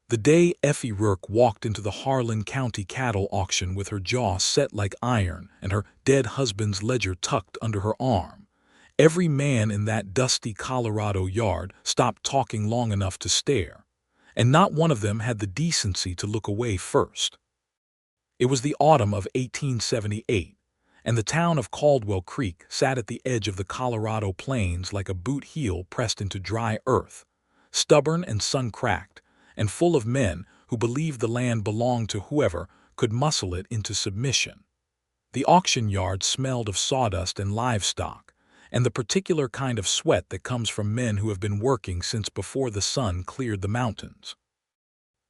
The day Effie Rourke walked into the Harlan County cattle auction with her jaw set like iron and her dead husband's ledger tucked under her arm, every man in that dusty Colorado yard stopped talking long enough to stare, and not one of them had the decency to look away first. It was the autumn of 1878, and the town of Caldwell Creek sat at the edge of the Colorado plains like a boot heel pressed into dry earth, stubborn and sun-cracked, and full of men who believed the land belonged to whoever could muscle it into submission. The auction yard smelled of sawdust and livestock, and the particular kind of sweat that comes from men who have been working since before the sun cleared the mountains.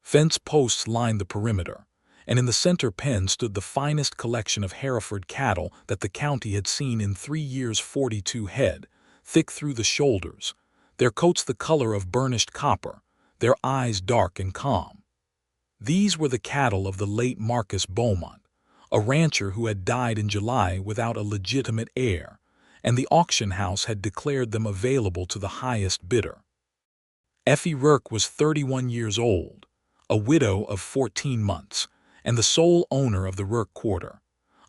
Fence posts lined the perimeter, and in the center pen stood the finest collection of Hereford cattle that the county had seen in 3 years. 42 head, thick through the shoulders, their coats the color of burnished copper, their eyes dark and calm. These were the cattle of the late Marcus Beaumont, a rancher who had died in July without a legitimate heir, and the auction house had declared them available to the highest bidder. Effie Rourke was 31 years old, a widow of 14 months, and the sole owner of the Rourke Quarter,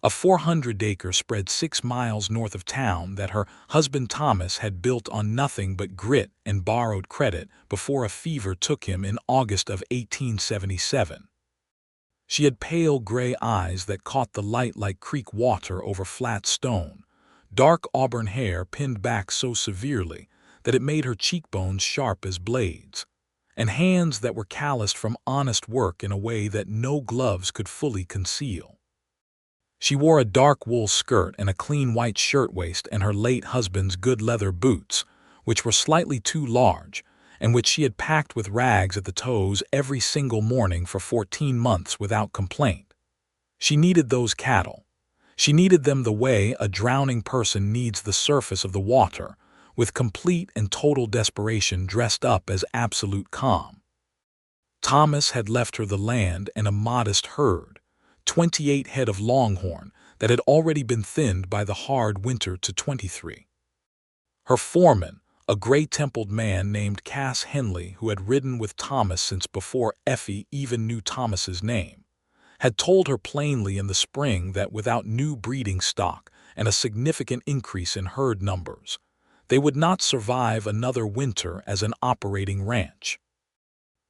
a 400-acre spread 6 miles north of town that her husband Thomas had built on nothing but grit and borrowed credit before a fever took him in August of 1877. She had pale gray eyes that caught the light like creek water over flat stone, dark auburn hair pinned back so severely that it made her cheekbones sharp as blades, and hands that were calloused from honest work in a way that no gloves could fully conceal. She wore a dark wool skirt and a clean white shirtwaist and her late husband's good leather boots, which were slightly too large, and which she had packed with rags at the toes every single morning for 14 months without complaint. She needed those cattle. She needed them the way a drowning person needs the surface of the water, with complete and total desperation dressed up as absolute calm. Thomas had left her the land and a modest herd, 28 head of longhorn that had already been thinned by the hard winter to 23. Her foreman, a gray-templed man named Cass Henley who had ridden with Thomas since before Effie even knew Thomas's name, had told her plainly in the spring that without new breeding stock and a significant increase in herd numbers, they would not survive another winter as an operating ranch.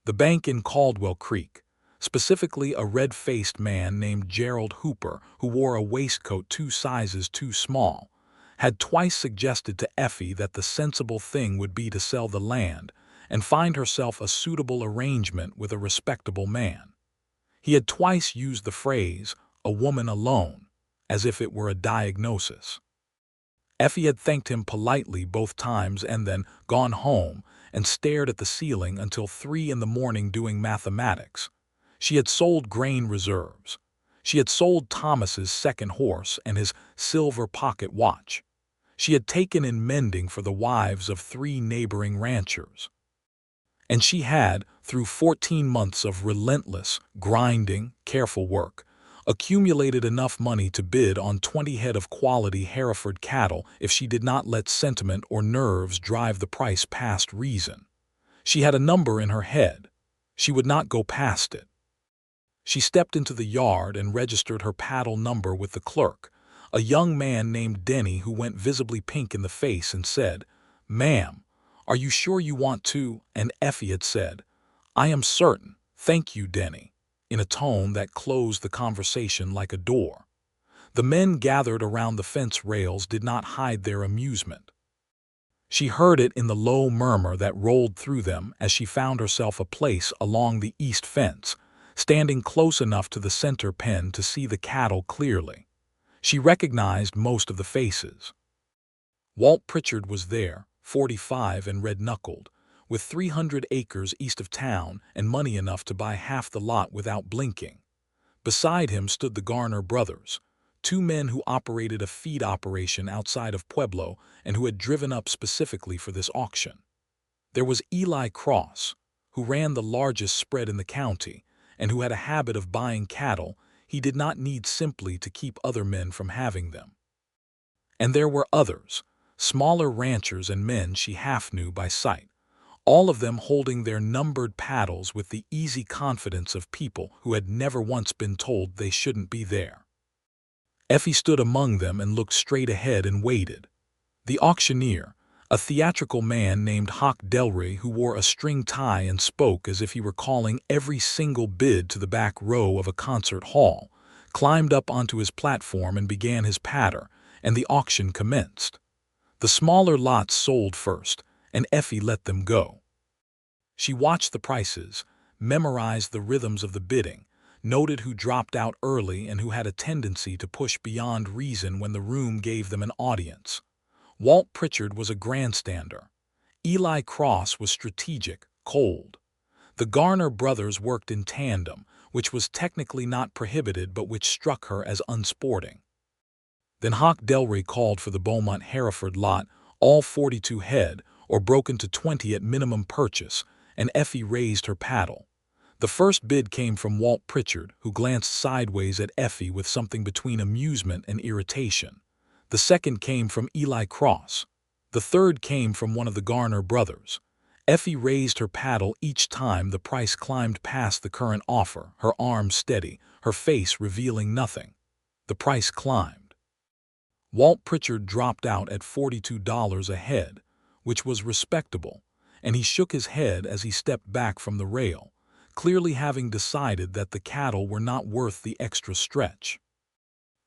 The bank in Caldwell Creek, specifically a red-faced man named Gerald Hooper who wore a waistcoat 2 sizes too small, had twice suggested to Effie that the sensible thing would be to sell the land and find herself a suitable arrangement with a respectable man. He had twice used the phrase, "a woman alone," as if it were a diagnosis. Effie had thanked him politely both times and then gone home and stared at the ceiling until 3 in the morning doing mathematics. She had sold grain reserves. She had sold Thomas's second horse and his silver pocket watch. She had taken in mending for the wives of 3 neighboring ranchers. And she had, through 14 months of relentless, grinding, careful work, accumulated enough money to bid on 20 head of quality Hereford cattle if she did not let sentiment or nerves drive the price past reason. She had a number in her head. She would not go past it. She stepped into the yard and registered her paddle number with the clerk, a young man named Denny who went visibly pink in the face and said, "Ma'am, are you sure you want to?" And Effie had said, "I am certain, thank you, Denny," in a tone that closed the conversation like a door. The men gathered around the fence rails did not hide their amusement. She heard it in the low murmur that rolled through them as she found herself a place along the east fence, standing close enough to the center pen to see the cattle clearly. She recognized most of the faces. Walt Pritchard was there, 45 and red-knuckled, with 300 acres east of town and money enough to buy half the lot without blinking. Beside him stood the Garner brothers, 2 men who operated a feed operation outside of Pueblo and who had driven up specifically for this auction. There was Eli Cross, who ran the largest spread in the county, and who had a habit of buying cattle he did not need simply to keep other men from having them. And there were others, smaller ranchers and men she half knew by sight, all of them holding their numbered paddles with the easy confidence of people who had never once been told they shouldn't be there. Effie stood among them and looked straight ahead and waited. The auctioneer, a theatrical man named Hawk Delray who wore a string tie and spoke as if he were calling every single bid to the back row of a concert hall, climbed up onto his platform and began his patter, and the auction commenced. The smaller lots sold first, and Effie let them go. She watched the prices, memorized the rhythms of the bidding, noted who dropped out early and who had a tendency to push beyond reason when the room gave them an audience. Walt Pritchard was a grandstander. Eli Cross was strategic, cold. The Garner brothers worked in tandem, which was technically not prohibited but which struck her as unsporting. Then Hawk Delray called for the Beaumont-Hereford lot, all 42 head, or broken to 20 at minimum purchase, and Effie raised her paddle. The first bid came from Walt Pritchard, who glanced sideways at Effie with something between amusement and irritation. The second came from Eli Cross. The third came from one of the Garner brothers. Effie raised her paddle each time the price climbed past the current offer, her arms steady, her face revealing nothing. The price climbed. Walt Pritchard dropped out at $42 a head, which was respectable, and he shook his head as he stepped back from the rail, clearly having decided that the cattle were not worth the extra stretch.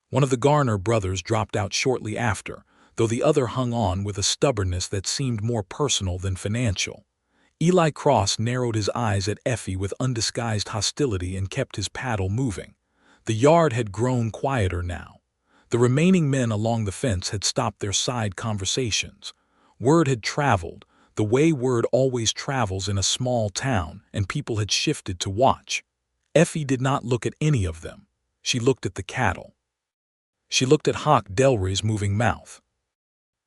One of the Garner brothers dropped out shortly after, though the other hung on with a stubbornness that seemed more personal than financial. Eli Cross narrowed his eyes at Effie with undisguised hostility and kept his paddle moving. The yard had grown quieter now. The remaining men along the fence had stopped their side conversations. Word had traveled, the way word always travels in a small town, and people had shifted to watch. Effie did not look at any of them. She looked at the cattle. She looked at Hawk Delray's moving mouth.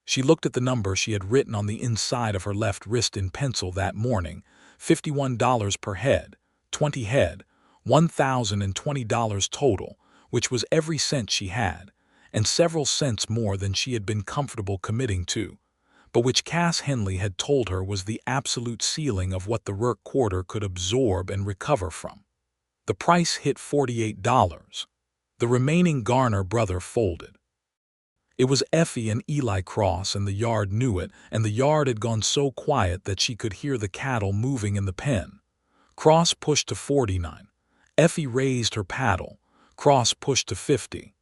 She looked at the number she had written on the inside of her left wrist in pencil that morning, $51 per head, 20 head, $1,020 total, which was every cent she had, and several cents more than she had been comfortable committing to, but which Cass Henley had told her was the absolute ceiling of what the Rourke quarter could absorb and recover from. The price hit $48. The remaining Garner brother folded. It was Effie and Eli Cross, and the yard knew it, and the yard had gone so quiet that she could hear the cattle moving in the pen. Cross pushed to 49. Effie raised her paddle. Cross pushed to 50.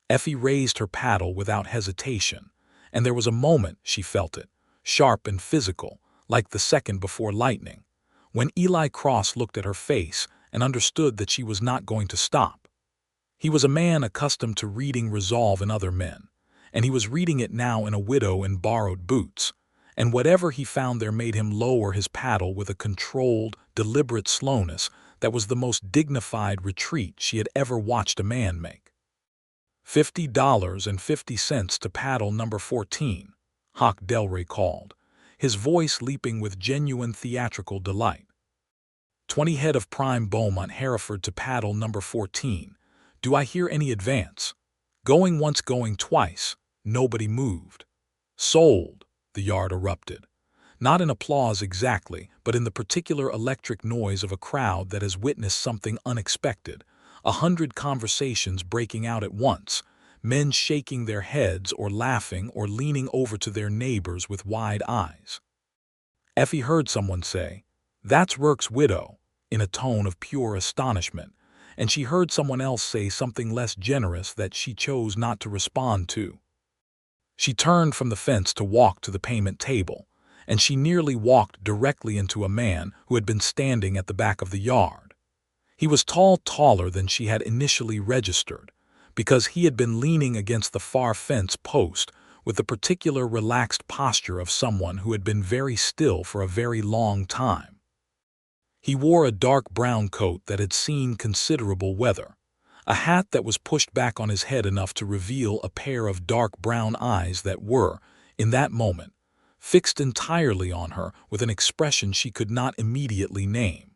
Effie raised her paddle without hesitation, and there was a moment, she felt it, sharp and physical, like the second before lightning, when Eli Cross looked at her face and understood that she was not going to stop. He was a man accustomed to reading resolve in other men, and he was reading it now in a widow in borrowed boots, and whatever he found there made him lower his paddle with a controlled, deliberate slowness that was the most dignified retreat she had ever watched a man make. $50.50 to paddle number 14, Hawk Delray called, his voice leaping with genuine theatrical delight. 20 head of prime Beaumont-Hereford to paddle number 14. Do I hear any advance? Going once, going twice. Nobody moved. Sold, the yard erupted. Not in applause exactly, but in the particular electric noise of a crowd that has witnessed something unexpected. 100 conversations breaking out at once, men shaking their heads or laughing or leaning over to their neighbors with wide eyes. Effie heard someone say, "That's Rourke's widow," in a tone of pure astonishment, and she heard someone else say something less generous that she chose not to respond to. She turned from the fence to walk to the payment table, and she nearly walked directly into a man who had been standing at the back of the yard. He was taller than she had initially registered, because he had been leaning against the far fence post with the particular relaxed posture of someone who had been very still for a very long time. He wore a dark brown coat that had seen considerable weather, a hat that was pushed back on his head enough to reveal a pair of dark brown eyes that were, in that moment, fixed entirely on her with an expression she could not immediately name.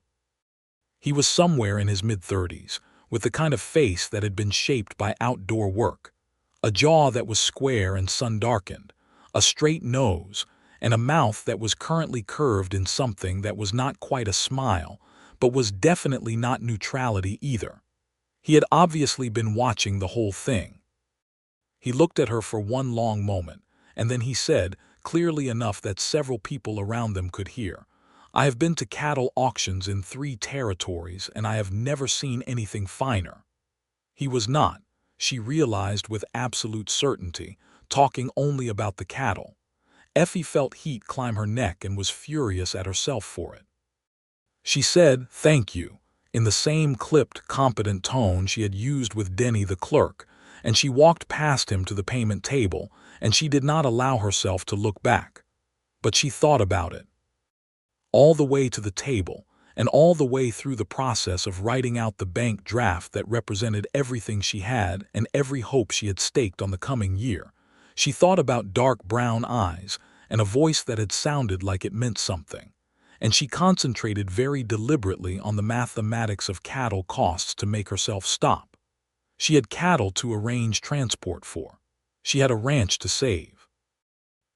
He was somewhere in his mid-30s, with the kind of face that had been shaped by outdoor work, a jaw that was square and sun-darkened, a straight nose, and a mouth that was currently curved in something that was not quite a smile, but was definitely not neutrality either. He had obviously been watching the whole thing. He looked at her for one long moment, and then he said, clearly enough that several people around them could hear, "I have been to cattle auctions in 3 territories, and I have never seen anything finer." He was not, she realized with absolute certainty, talking only about the cattle. Effie felt heat climb her neck and was furious at herself for it. She said, "Thank you," in the same clipped, competent tone she had used with Denny the clerk, and she walked past him to the payment table, and she did not allow herself to look back. But she thought about it. All the way to the table, and all the way through the process of writing out the bank draft that represented everything she had and every hope she had staked on the coming year, she thought about dark brown eyes and a voice that had sounded like it meant something, and she concentrated very deliberately on the mathematics of cattle costs to make herself stop. She had cattle to arrange transport for. She had a ranch to save.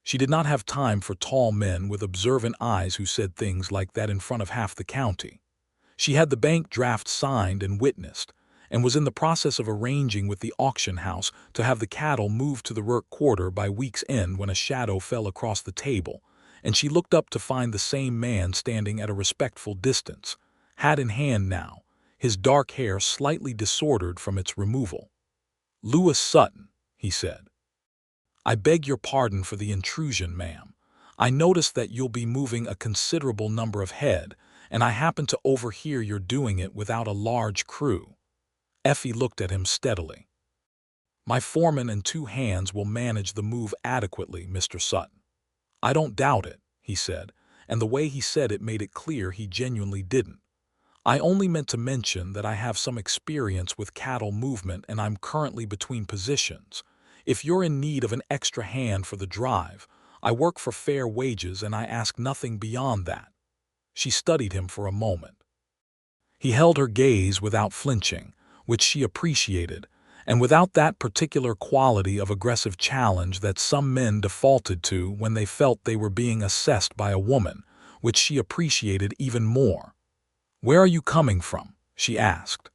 She did not have time for tall men with observant eyes who said things like that in front of half the county. She had the bank draft signed and witnessed, and was in the process of arranging with the auction house to have the cattle moved to the Rourke quarter by week's end when a shadow fell across the table, and she looked up to find the same man standing at a respectful distance, hat in hand now, his dark hair slightly disordered from its removal. "Lewis Sutton," he said. "I beg your pardon for the intrusion, ma'am. I noticed that you'll be moving a considerable number of head, and I happened to overhear you're doing it without a large crew." Effie looked at him steadily. "My foreman and 2 hands will manage the move adequately, Mr. Sutton." "I don't doubt it," he said, and the way he said it made it clear he genuinely didn't. "I only meant to mention that I have some experience with cattle movement and I'm currently between positions. If you're in need of an extra hand for the drive, I work for fair wages and I ask nothing beyond that." She studied him for a moment. He held her gaze without flinching, which she appreciated, and without that particular quality of aggressive challenge that some men defaulted to when they felt they were being assessed by a woman, which she appreciated even more. "Where are you coming from?" she asked.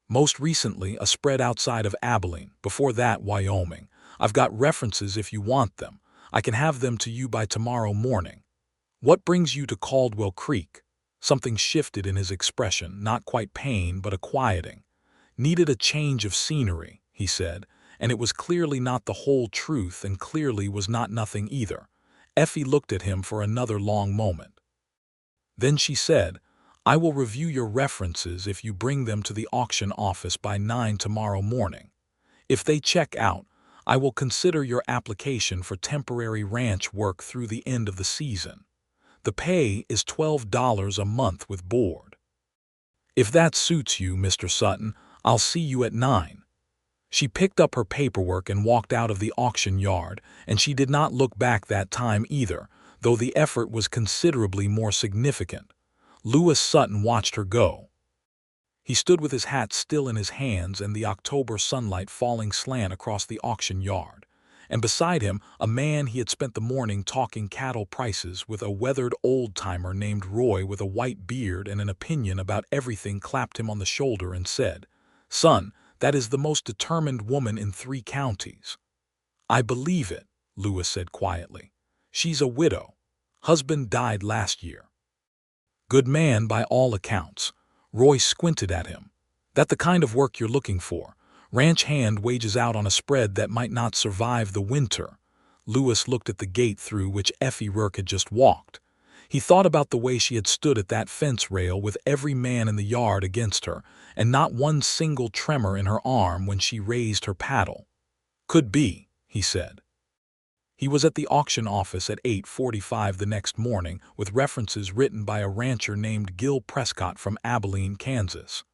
"Most recently, a spread outside of Abilene, before that, Wyoming. I've got references if you want them. I can have them to you by tomorrow morning." "What brings you to Caldwell Creek?" Something shifted in his expression, not quite pain, but a quieting. "Needed a change of scenery," he said, and it was clearly not the whole truth and clearly was not nothing either. Effie looked at him for another long moment. Then she said, "I will review your references if you bring them to the auction office by 9 tomorrow morning. If they check out, I will consider your application for temporary ranch work through the end of the season. The pay is $12 a month with board. If that suits you, Mr. Sutton, I'll see you at 9. She picked up her paperwork and walked out of the auction yard, and she did not look back that time either, though the effort was considerably more significant. Lewis Sutton watched her go. He stood with his hat still in his hands and the October sunlight falling slant across the auction yard, and beside him a man he had spent the morning talking cattle prices with, a weathered old-timer named Roy with a white beard and an opinion about everything, clapped him on the shoulder and said, "Son, that is the most determined woman in 3 counties." "I believe it," Lewis said quietly. "She's a widow. Husband died last year." "Good man by all accounts." Roy squinted at him. "That the kind of work you're looking for? Ranch hand wages out on a spread that might not survive the winter." Lewis looked at the gate through which Effie Rourke had just walked. He thought about the way she had stood at that fence rail with every man in the yard against her, and not one single tremor in her arm when she raised her paddle. "Could be," he said. He was at the auction office at 8:45 the next morning with references written by a rancher named Gil Prescott from Abilene, Kansas.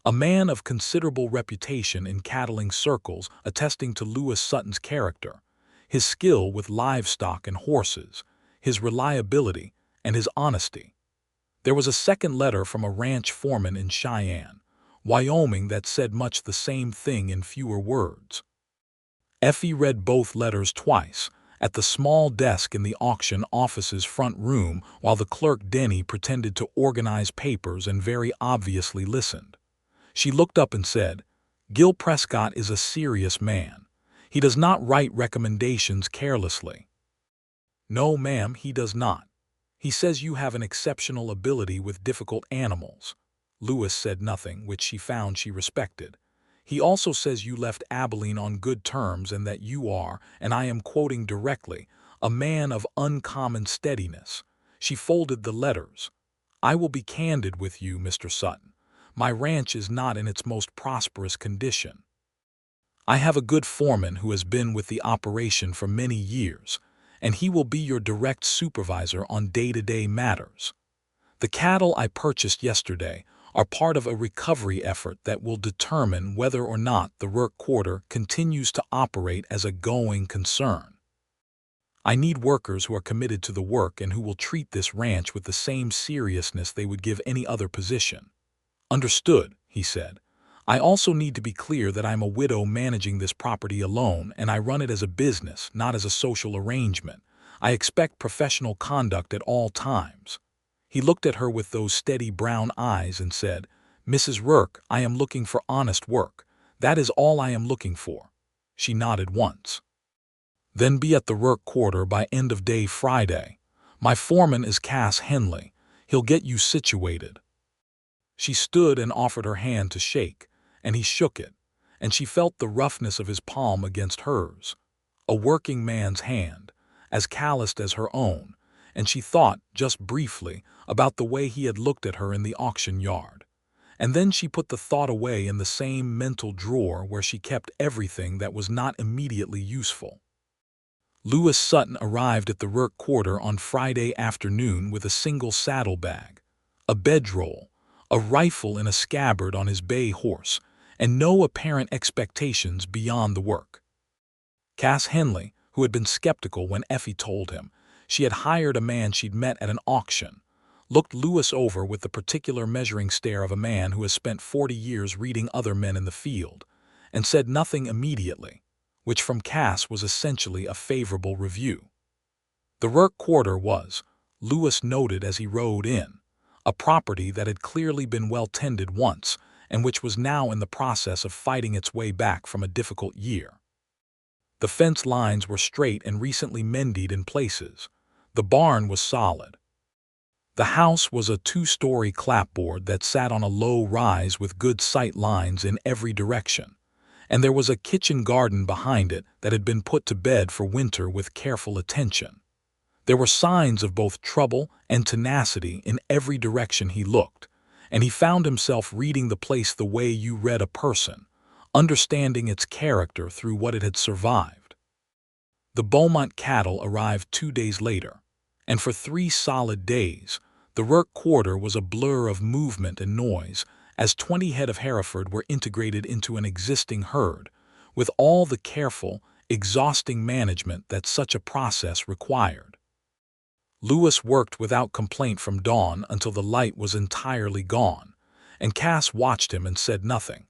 A man of considerable reputation in cattling circles, attesting to Lewis Sutton's character, his skill with livestock and horses, his reliability, and his honesty. There was a second letter from a ranch foreman in Cheyenne, Wyoming, that said much the same thing in fewer words. Effie read both letters twice, at the small desk in the auction office's front room while the clerk Denny pretended to organize papers and very obviously listened. She looked up and said, "Gil Prescott is a serious man. He does not write recommendations carelessly." "No, ma'am, he does not. He says you have an exceptional ability with difficult animals." Lewis said nothing, which she found she respected. "He also says you left Abilene on good terms and that you are, and I am quoting directly, a man of uncommon steadiness." She folded the letters. "I will be candid with you, Mr. Sutton. My ranch is not in its most prosperous condition. I have a good foreman who has been with the operation for many years, and he will be your direct supervisor on day-to-day matters. The cattle I purchased yesterday are part of a recovery effort that will determine whether or not the Rourke Quarter continues to operate as a going concern. I need workers who are committed to the work and who will treat this ranch with the same seriousness they would give any other position." "Understood," he said. "I also need to be clear that I'm a widow managing this property alone, and I run it as a business, not as a social arrangement. I expect professional conduct at all times." He looked at her with those steady brown eyes and said, "Mrs. Rourke, I am looking for honest work. That is all I am looking for." She nodded once. "Then be at the Rourke Quarter by end of day Friday. My foreman is Cass Henley. He'll get you situated." She stood and offered her hand to shake, and he shook it, and she felt the roughness of his palm against hers. A working man's hand, as calloused as her own, and she thought, just briefly, about the way he had looked at her in the auction yard. And then she put the thought away in the same mental drawer where she kept everything that was not immediately useful. Lewis Sutton arrived at the Rourke Quarter on Friday afternoon with a single saddlebag, a bedroll, a rifle in a scabbard on his bay horse, and no apparent expectations beyond the work. Cass Henley, who had been skeptical when Effie told him she had hired a man she'd met at an auction, looked Lewis over with the particular measuring stare of a man who has spent 40 years reading other men in the field, and said nothing immediately, which from Cass was essentially a favorable review. The Rourke Quarter was, Lewis noted as he rode in, a property that had clearly been well tended once and which was now in the process of fighting its way back from a difficult year. The fence lines were straight and recently mended in places. The barn was solid. The house was a 2-story clapboard that sat on a low rise with good sight lines in every direction, and there was a kitchen garden behind it that had been put to bed for winter with careful attention. There were signs of both trouble and tenacity in every direction he looked, and he found himself reading the place the way you read a person, understanding its character through what it had survived. The Beaumont cattle arrived 2 days later, and for 3 solid days, the Rourke Quarter was a blur of movement and noise as 20 head of Hereford were integrated into an existing herd, with all the careful, exhausting management that such a process required. Lewis worked without complaint from dawn until the light was entirely gone, and Cass watched him and said nothing.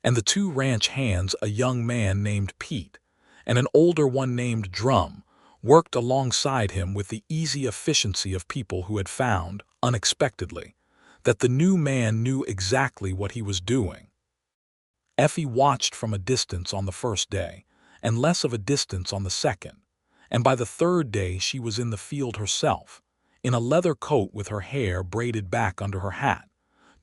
And the 2 ranch hands, a young man named Pete and an older one named Drum, worked alongside him with the easy efficiency of people who had found, unexpectedly, that the new man knew exactly what he was doing. Effie watched from a distance on the first day, and less of a distance on the second, and by the 3rd day she was in the field herself, in a leather coat with her hair braided back under her hat,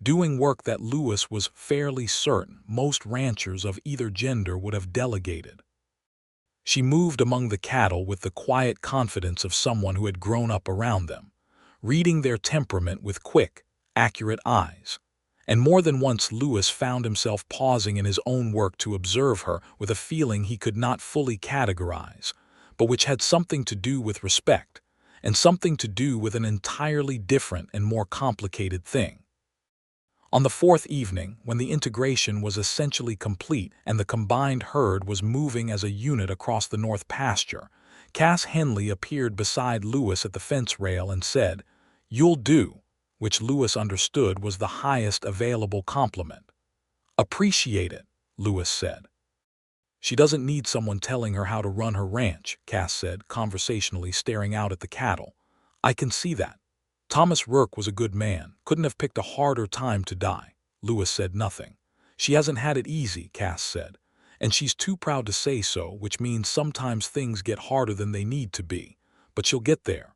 doing work that Lewis was fairly certain most ranchers of either gender would have delegated. She moved among the cattle with the quiet confidence of someone who had grown up around them, reading their temperament with quick, accurate eyes. And more than once Lewis found himself pausing in his own work to observe her with a feeling he could not fully categorize, but which had something to do with respect, and something to do with an entirely different and more complicated thing. On the 4th evening, when the integration was essentially complete and the combined herd was moving as a unit across the north pasture, Cass Henley appeared beside Lewis at the fence rail and said, "You'll do," which Lewis understood was the highest available compliment. "Appreciate it," Lewis said. She doesn't need someone telling her how to run her ranch, Cass said, conversationally staring out at the cattle. I can see that. Thomas Rourke was a good man, couldn't have picked a harder time to die. Lewis said nothing. She hasn't had it easy, Cass said, and she's too proud to say so, which means sometimes things get harder than they need to be. But she'll get there.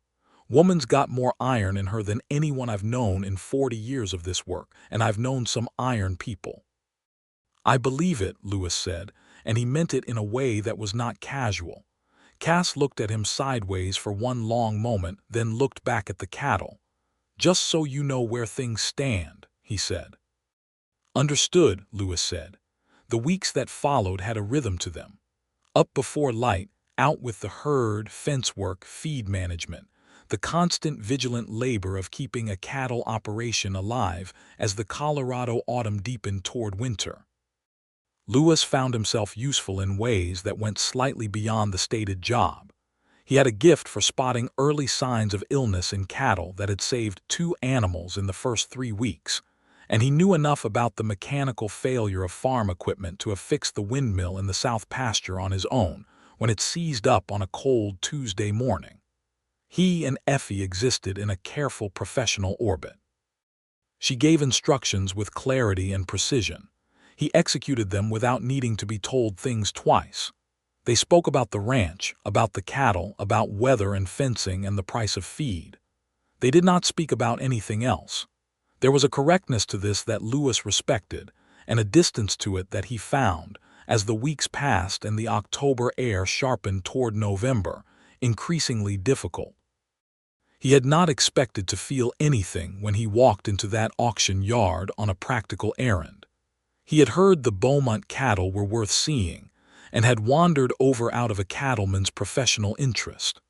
Woman's got more iron in her than anyone I've known in 40 years of this work, and I've known some iron people. I believe it, Lewis said, and he meant it in a way that was not casual. Cass looked at him sideways for one long moment, then looked back at the cattle. Just so you know where things stand, he said. Understood, Lewis said. The weeks that followed had a rhythm to them. Up before light, out with the herd, fence work, feed management, the constant vigilant labor of keeping a cattle operation alive as the Colorado autumn deepened toward winter. Lewis found himself useful in ways that went slightly beyond the stated job. He had a gift for spotting early signs of illness in cattle that had saved 2 animals in the first 3 weeks, and he knew enough about the mechanical failure of farm equipment to have fixed the windmill in the south pasture on his own when it seized up on a cold Tuesday morning. He and Effie existed in a careful professional orbit. She gave instructions with clarity and precision. He executed them without needing to be told things twice. They spoke about the ranch, about the cattle, about weather and fencing and the price of feed. They did not speak about anything else. There was a correctness to this that Lewis respected, and a distance to it that he found, as the weeks passed and the October air sharpened toward November, increasingly difficult. He had not expected to feel anything when he walked into that auction yard on a practical errand. He had heard the Beaumont cattle were worth seeing, and had wandered over out of a cattleman's professional interest.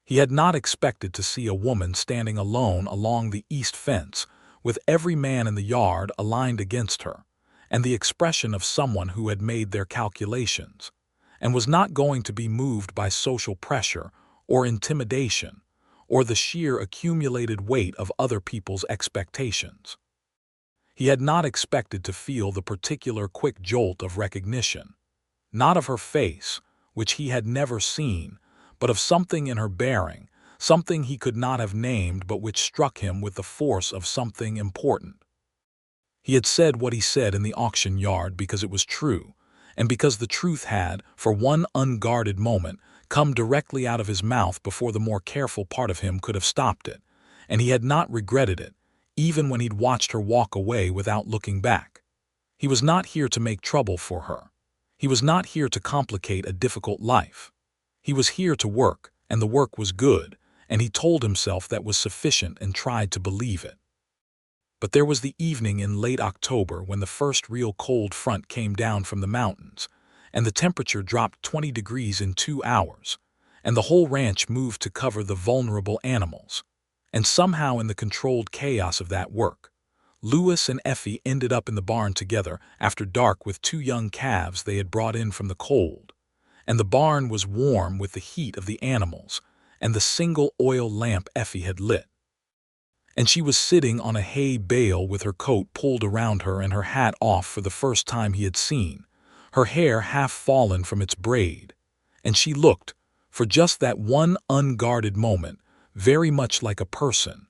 He had not expected to see a woman standing alone along the east fence, with every man in the yard aligned against her, and the expression of someone who had made their calculations, and was not going to be moved by social pressure or intimidation, or the sheer accumulated weight of other people's expectations. He had not expected to feel the particular quick jolt of recognition, not of her face, which he had never seen, but of something in her bearing, something he could not have named but which struck him with the force of something important. He had said what he said in the auction yard because it was true, and because the truth had, for one unguarded moment, come directly out of his mouth before the more careful part of him could have stopped it, and he had not regretted it, even when he'd watched her walk away without looking back. He was not here to make trouble for her. He was not here to complicate a difficult life. He was here to work, and the work was good, and he told himself that was sufficient and tried to believe it. But there was the evening in late October when the first real cold front came down from the mountains, and the temperature dropped 20 degrees in 2 hours, and the whole ranch moved to cover the vulnerable animals. And somehow in the controlled chaos of that work, Lewis and Effie ended up in the barn together after dark with 2 young calves they had brought in from the cold, and the barn was warm with the heat of the animals and the single oil lamp Effie had lit. And she was sitting on a hay bale with her coat pulled around her and her hat off for the first time he had seen, her hair half fallen from its braid, and she looked, for just that one unguarded moment, very much like a person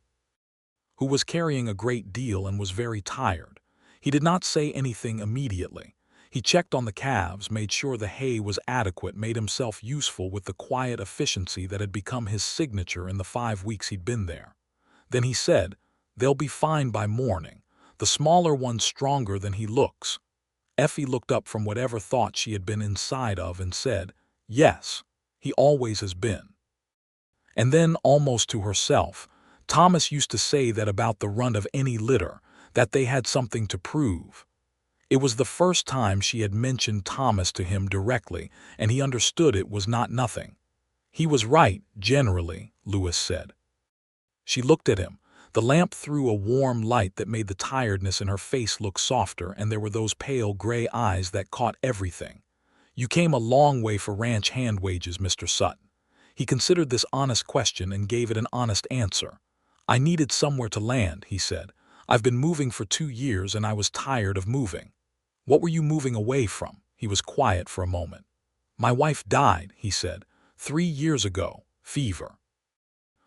who was carrying a great deal and was very tired. He did not say anything immediately. He checked on the calves, made sure the hay was adequate, made himself useful with the quiet efficiency that had become his signature in the 5 weeks he'd been there. Then he said, "They'll be fine by morning. The smaller one's stronger than he looks." Effie looked up from whatever thought she had been inside of and said, "Yes, he always has been." And then, almost to herself, Thomas used to say that about the runt of any litter, that they had something to prove. It was the first time she had mentioned Thomas to him directly, and he understood it was not nothing. He was right, generally, Lewis said. She looked at him. The lamp threw a warm light that made the tiredness in her face look softer, and there were those pale gray eyes that caught everything. "You came a long way for ranch hand wages, Mr. Sutton." He considered this honest question and gave it an honest answer. "I needed somewhere to land," he said. "I've been moving for 2 years and I was tired of moving." "What were you moving away from?" He was quiet for a moment. "My wife died," he said, "3 years ago, fever.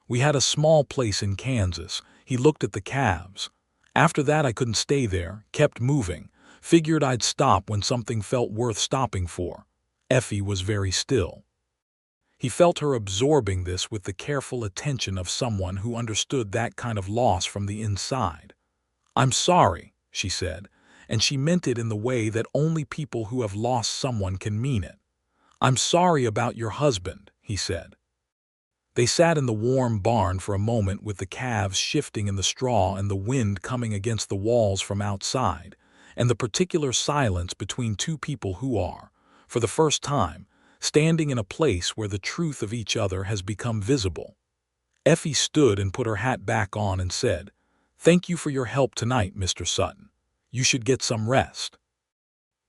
We had a small place in Kansas." He looked at the calves. "After that I couldn't stay there, kept moving, figured I'd stop when something felt worth stopping for." Effie was very still. He felt her absorbing this with the careful attention of someone who understood that kind of loss from the inside. "I'm sorry," she said, and she meant it in the way that only people who have lost someone can mean it. "I'm sorry about your husband," he said. They sat in the warm barn for a moment with the calves shifting in the straw and the wind coming against the walls from outside, and the particular silence between two people who are, for the first time, standing in a place where the truth of each other has become visible. Effie stood and put her hat back on and said, "Thank you for your help tonight, Mr. Sutton. You should get some rest."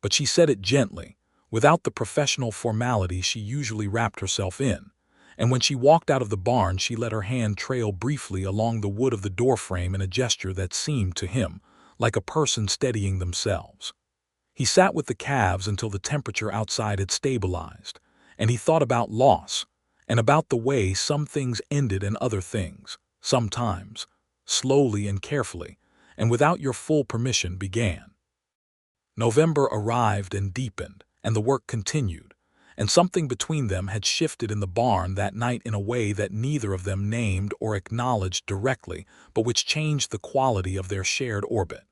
But she said it gently, without the professional formality she usually wrapped herself in, and when she walked out of the barn she let her hand trail briefly along the wood of the doorframe in a gesture that seemed to him like a person steadying themselves. He sat with the calves until the temperature outside had stabilized, and he thought about loss, and about the way some things ended and other things, sometimes, slowly and carefully, and without your full permission began. November arrived and deepened, and the work continued, and something between them had shifted in the barn that night in a way that neither of them named or acknowledged directly, but which changed the quality of their shared orbit.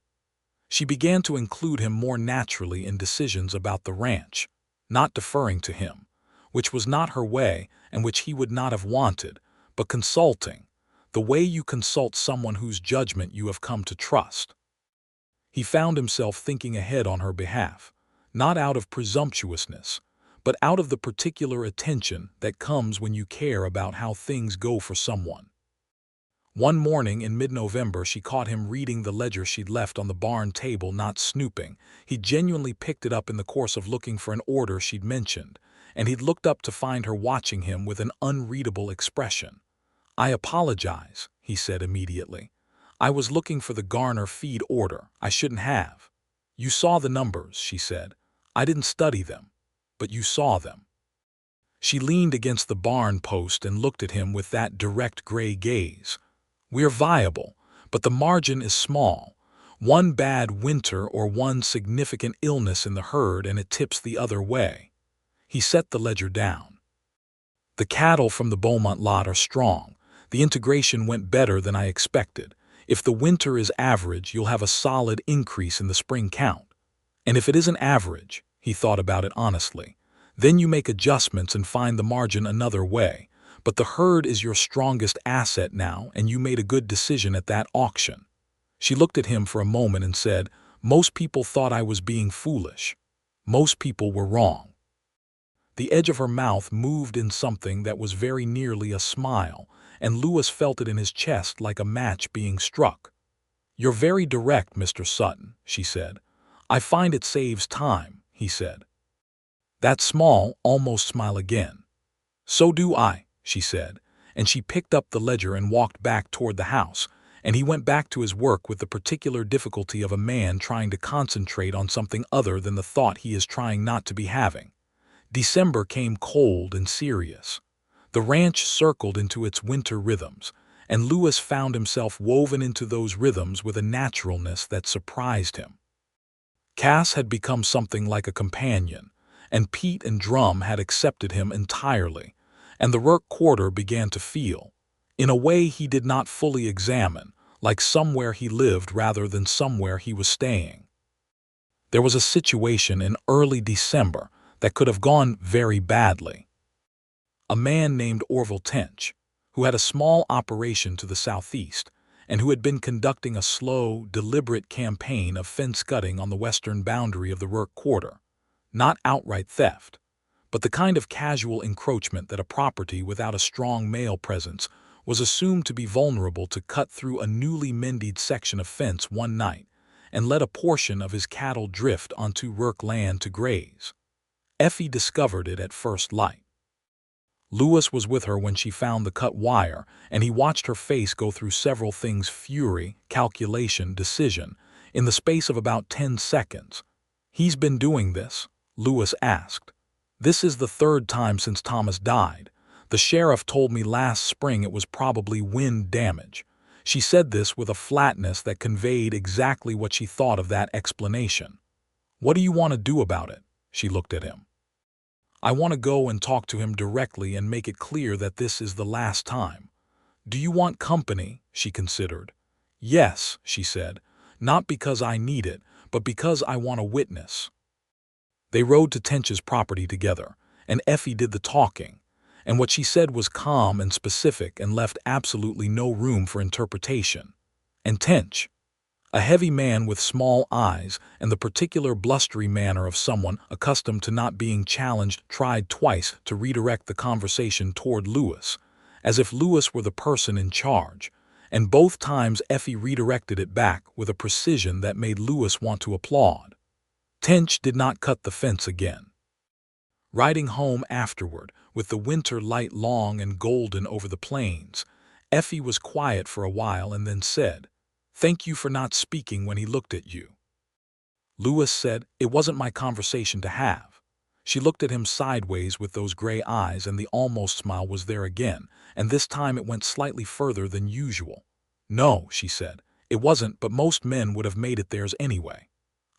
She began to include him more naturally in decisions about the ranch, not deferring to him, which was not her way and which he would not have wanted, but consulting, the way you consult someone whose judgment you have come to trust. He found himself thinking ahead on her behalf, not out of presumptuousness, but out of the particular attention that comes when you care about how things go for someone. One morning in mid-November she caught him reading the ledger she'd left on the barn table, not snooping. He genuinely picked it up in the course of looking for an order she'd mentioned, and he'd looked up to find her watching him with an unreadable expression. "I apologize," he said immediately. "I was looking for the Garner feed order. I shouldn't have." "You saw the numbers," she said. "I didn't study them, but you saw them." She leaned against the barn post and looked at him with that direct gray gaze. "We're viable, but the margin is small. One bad winter or one significant illness in the herd and it tips the other way." He set the ledger down. "The cattle from the Beaumont lot are strong. The integration went better than I expected. If the winter is average, you'll have a solid increase in the spring count. And if it isn't average," he thought about it honestly, "then you make adjustments and find the margin another way. But the herd is your strongest asset now, and you made a good decision at that auction." She looked at him for a moment and said, "Most people thought I was being foolish. Most people were wrong." The edge of her mouth moved in something that was very nearly a smile, and Lewis felt it in his chest like a match being struck. "You're very direct, Mr. Sutton," she said. "I find it saves time," he said. That small, almost smile again. "So do I," she said, and she picked up the ledger and walked back toward the house, and he went back to his work with the particular difficulty of a man trying to concentrate on something other than the thought he is trying not to be having. December came cold and serious. The ranch circled into its winter rhythms, and Lewis found himself woven into those rhythms with a naturalness that surprised him. Cass had become something like a companion, and Pete and Drum had accepted him entirely, and the Rourke quarter began to feel, in a way he did not fully examine, like somewhere he lived rather than somewhere he was staying. There was a situation in early December that could have gone very badly. A man named Orville Tench, who had a small operation to the southeast, and who had been conducting a slow, deliberate campaign of fence-cutting on the western boundary of the Rourke quarter. Not outright theft, but the kind of casual encroachment that a property without a strong male presence was assumed to be vulnerable to cut through a newly mended section of fence one night and let a portion of his cattle drift onto Rourke land to graze. Effie discovered it at first light. Lewis was with her when she found the cut wire, and he watched her face go through several things: fury, calculation, decision, in the space of about 10 seconds. "He's been doing this," Lewis asked. "This is the third time since Thomas died. The sheriff told me last spring it was probably wind damage." She said this with a flatness that conveyed exactly what she thought of that explanation. "What do you want to do about it?" She looked at him. "I want to go and talk to him directly and make it clear that this is the last time." "Do you want company?" She considered. "Yes," she said, "not because I need it, but because I want a witness." They rode to Tench's property together, and Effie did the talking, and what she said was calm and specific and left absolutely no room for interpretation. And Tench, a heavy man with small eyes and the particular blustery manner of someone accustomed to not being challenged, tried twice to redirect the conversation toward Lewis, as if Lewis were the person in charge, and both times Effie redirected it back with a precision that made Lewis want to applaud. Tench did not cut the fence again. Riding home afterward, with the winter light long and golden over the plains, Effie was quiet for a while and then said, "Thank you for not speaking when he looked at you." Lewis said, "It wasn't my conversation to have." She looked at him sideways with those gray eyes, and the almost smile was there again, and this time it went slightly further than usual. "No," she said, "it wasn't, but most men would have made it theirs anyway."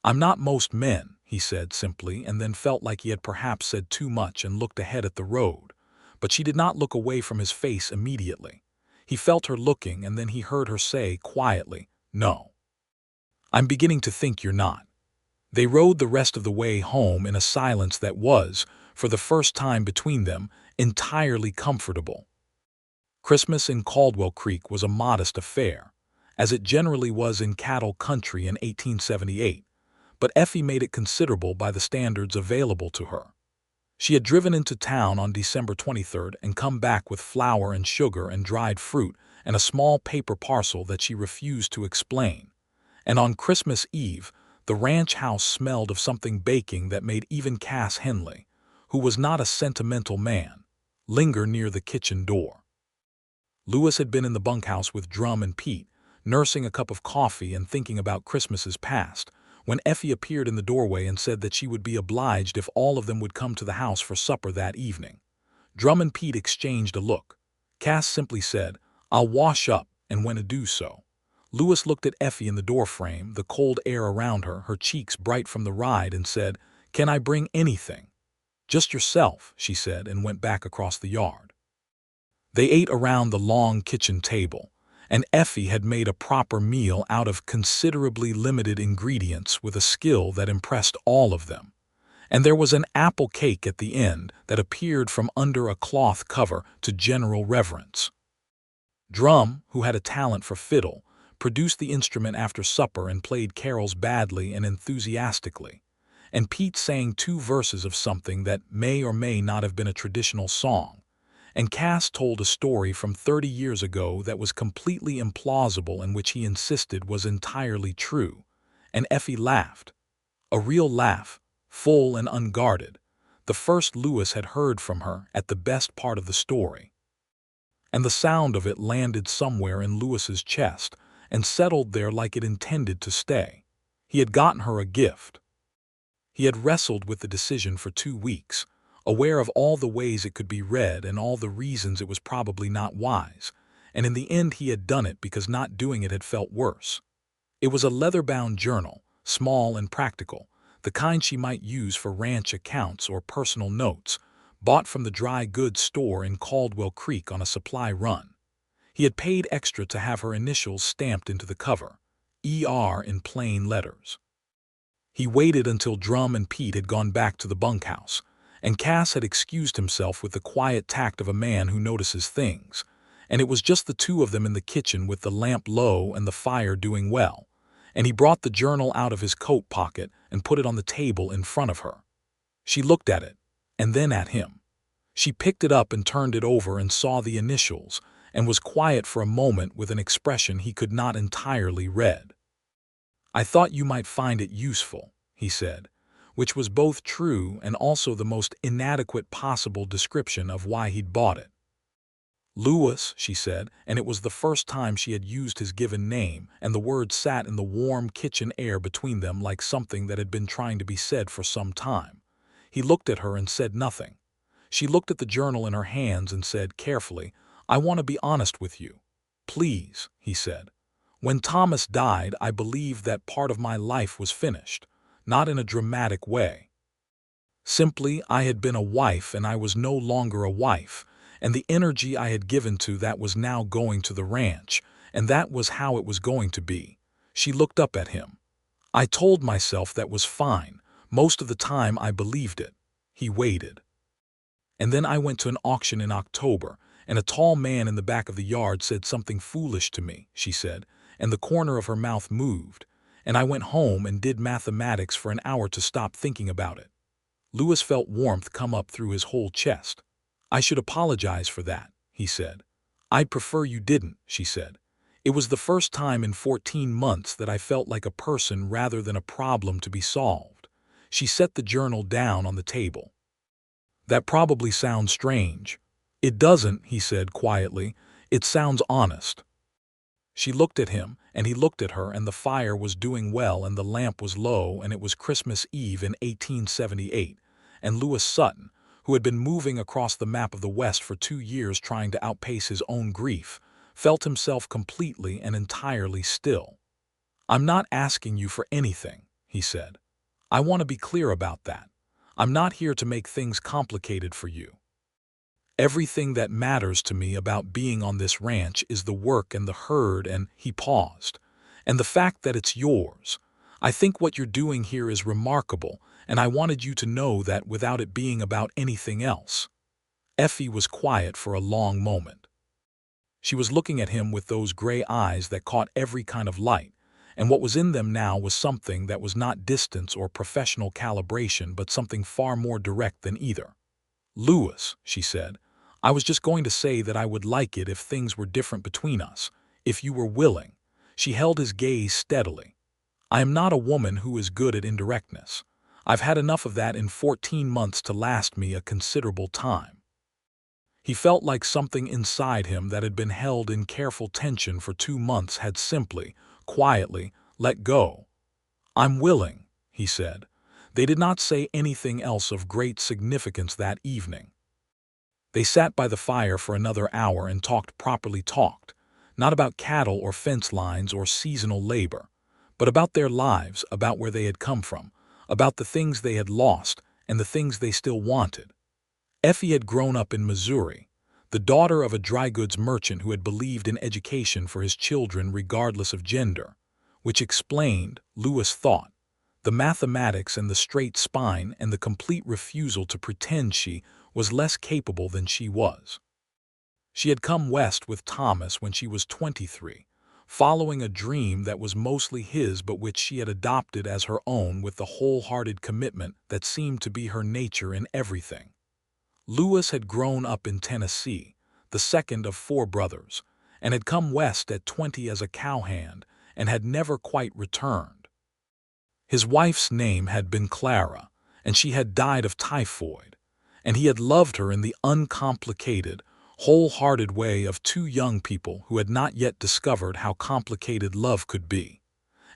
"I'm not most men," he said simply, and then felt like he had perhaps said too much and looked ahead at the road. But she did not look away from his face immediately. He felt her looking, and then he heard her say quietly, "No. I'm beginning to think you're not." They rode the rest of the way home in a silence that was, for the first time between them, entirely comfortable. Christmas in Caldwell Creek was a modest affair, as it generally was in cattle country in 1878. But Effie made it considerable by the standards available to her. She had driven into town on December 23rd and come back with flour and sugar and dried fruit and a small paper parcel that she refused to explain. And on Christmas Eve, the ranch house smelled of something baking that made even Cass Henley, who was not a sentimental man, linger near the kitchen door. Lewis had been in the bunkhouse with Drum and Pete, nursing a cup of coffee and thinking about Christmases past, when Effie appeared in the doorway and said that she would be obliged if all of them would come to the house for supper that evening. Drum and Pete exchanged a look. Cass simply said, "I'll wash up," and went to do so. Lewis looked at Effie in the doorframe, the cold air around her, her cheeks bright from the ride, and said, "Can I bring anything?" "Just yourself," she said, and went back across the yard. They ate around the long kitchen table, and Effie had made a proper meal out of considerably limited ingredients with a skill that impressed all of them. And there was an apple cake at the end that appeared from under a cloth cover to general reverence. Drum, who had a talent for fiddle, produced the instrument after supper and played carols badly and enthusiastically, and Pete sang 2 verses of something that may or may not have been a traditional song. And Cass told a story from 30 years ago that was completely implausible and which he insisted was entirely true, and Effie laughed. A real laugh, full and unguarded, the first Lewis had heard from her at the best part of the story. And the sound of it landed somewhere in Lewis's chest and settled there like it intended to stay. He had gotten her a gift. He had wrestled with the decision for 2 weeks, aware of all the ways it could be read and all the reasons it was probably not wise, and in the end he had done it because not doing it had felt worse. It was a leather-bound journal, small and practical, the kind she might use for ranch accounts or personal notes, bought from the dry goods store in Caldwell Creek on a supply run. He had paid extra to have her initials stamped into the cover, ER in plain letters. He waited until Drum and Pete had gone back to the bunkhouse, and Cass had excused himself with the quiet tact of a man who notices things, and it was just the 2 of them in the kitchen with the lamp low and the fire doing well, and he brought the journal out of his coat pocket and put it on the table in front of her. She looked at it, and then at him. She picked it up and turned it over and saw the initials, and was quiet for a moment with an expression he could not entirely read. "I thought you might find it useful," he said, which was both true and also the most inadequate possible description of why he'd bought it. "Lewis," she said, and it was the first time she had used his given name, and the word sat in the warm kitchen air between them like something that had been trying to be said for some time. He looked at her and said nothing. She looked at the journal in her hands and said carefully, "I want to be honest with you." "Please," he said. "When Thomas died, I believed that part of my life was finished, not in a dramatic way. Simply, I had been a wife and I was no longer a wife, and the energy I had given to that was now going to the ranch, and that was how it was going to be." She looked up at him. "I told myself that was fine. Most of the time I believed it." He waited. "And then I went to an auction in October, and a tall man in the back of the yard said something foolish to me," she said, and the corner of her mouth moved, "and I went home and did mathematics for an hour to stop thinking about it." Lewis felt warmth come up through his whole chest. "I should apologize for that," he said. "I'd prefer you didn't," she said. "It was the first time in 14 months that I felt like a person rather than a problem to be solved." She set the journal down on the table. "That probably sounds strange." "It doesn't," he said quietly. "It sounds honest." She looked at him, and he looked at her, and the fire was doing well, and the lamp was low, and it was Christmas Eve in 1878, and Lewis Sutton, who had been moving across the map of the West for 2 years trying to outpace his own grief, felt himself completely and entirely still. "I'm not asking you for anything," he said. "I want to be clear about that. I'm not here to make things complicated for you. Everything that matters to me about being on this ranch is the work and the herd," and he paused, "and the fact that it's yours. I think what you're doing here is remarkable, and I wanted you to know that without it being about anything else." Effie was quiet for a long moment. She was looking at him with those gray eyes that caught every kind of light, and what was in them now was something that was not distance or professional calibration, but something far more direct than either. "Lewis," she said, "I was just going to say that I would like it if things were different between us, if you were willing." She held his gaze steadily. "I am not a woman who is good at indirectness. I've had enough of that in 14 months to last me a considerable time." He felt like something inside him that had been held in careful tension for 2 months had simply, quietly, let go. "I'm willing," he said. They did not say anything else of great significance that evening. They sat by the fire for another hour and properly talked, not about cattle or fence lines or seasonal labor, but about their lives, about where they had come from, about the things they had lost and the things they still wanted. Effie had grown up in Missouri, the daughter of a dry goods merchant who had believed in education for his children regardless of gender, which explained, Lewis thought, the mathematics and the straight spine and the complete refusal to pretend she was less capable than she was. She had come west with Thomas when she was 23, following a dream that was mostly his but which she had adopted as her own with the wholehearted commitment that seemed to be her nature in everything. Lewis had grown up in Tennessee, the second of 4 brothers, and had come west at 20 as a cowhand and had never quite returned. His wife's name had been Clara, and she had died of typhoid, and he had loved her in the uncomplicated, wholehearted way of 2 young people who had not yet discovered how complicated love could be.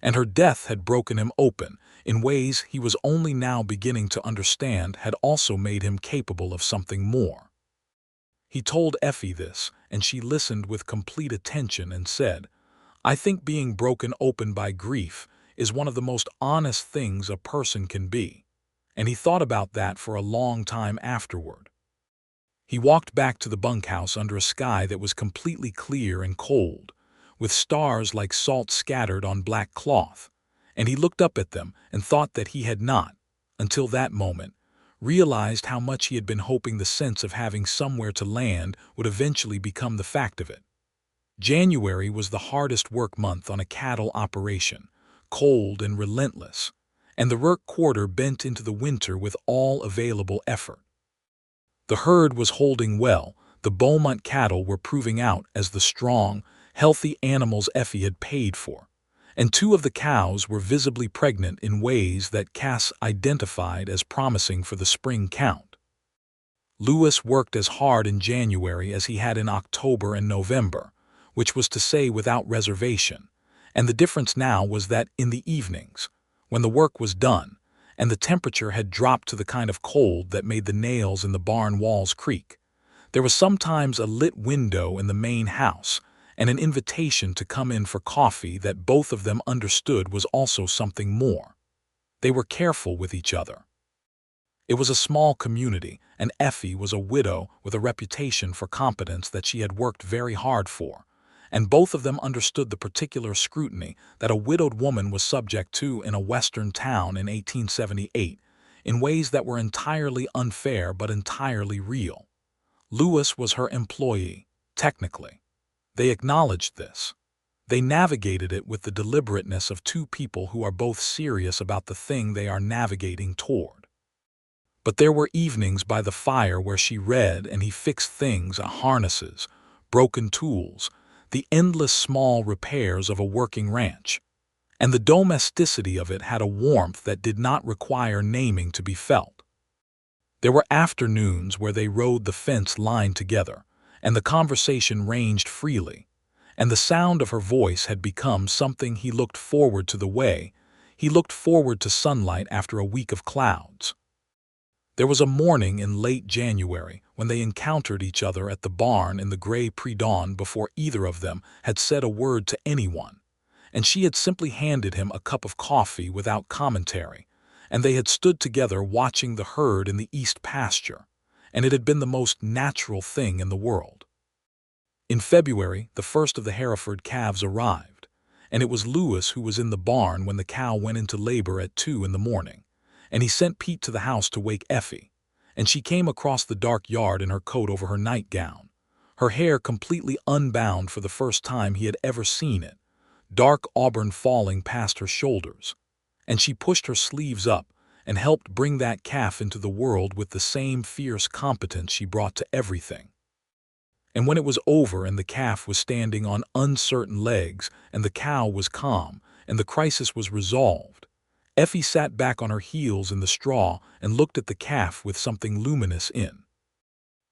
And her death had broken him open in ways he was only now beginning to understand had also made him capable of something more. He told Effie this, and she listened with complete attention and said, "I think being broken open by grief is one of the most honest things a person can be." And he thought about that for a long time afterward. He walked back to the bunkhouse under a sky that was completely clear and cold, with stars like salt scattered on black cloth, and he looked up at them and thought that he had not, until that moment, realized how much he had been hoping the sense of having somewhere to land would eventually become the fact of it. January was the hardest work month on a cattle operation, cold and relentless, and the work quarter bent into the winter with all available effort. The herd was holding well. The Beaumont cattle were proving out as the strong, healthy animals Effie had paid for, and 2 of the cows were visibly pregnant in ways that Cass identified as promising for the spring count. Lewis worked as hard in January as he had in October and November, which was to say without reservation, and the difference now was that in the evenings, when the work was done, and the temperature had dropped to the kind of cold that made the nails in the barn walls creak. There was sometimes a lit window in the main house, and an invitation to come in for coffee that both of them understood was also something more. They were careful with each other. It was a small community, and Effie was a widow with a reputation for competence that she had worked very hard for, and both of them understood the particular scrutiny that a widowed woman was subject to in a western town in 1878, in ways that were entirely unfair but entirely real. Lewis was her employee, technically. They acknowledged this. They navigated it with the deliberateness of two people who are both serious about the thing they are navigating toward. But there were evenings by the fire where she read and he fixed things, harnesses, broken tools, the endless small repairs of a working ranch. And the domesticity of it had a warmth that did not require naming to be felt. There were afternoons where they rode the fence line together, and the conversation ranged freely, and the sound of her voice had become something he looked forward to the way he looked forward to sunlight after a week of clouds. There was a morning in late January when they encountered each other at the barn in the gray pre-dawn before either of them had said a word to anyone, and she had simply handed him a cup of coffee without commentary, and they had stood together watching the herd in the east pasture, and it had been the most natural thing in the world. In February, the first of the Hereford calves arrived, and it was Lewis who was in the barn when the cow went into labor at 2 in the morning, and he sent Pete to the house to wake Effie, and she came across the dark yard in her coat over her nightgown, her hair completely unbound for the first time he had ever seen it, dark auburn falling past her shoulders, and she pushed her sleeves up and helped bring that calf into the world with the same fierce competence she brought to everything. And when it was over and the calf was standing on uncertain legs and the cow was calm and the crisis was resolved, Effie sat back on her heels in the straw and looked at the calf with something luminous in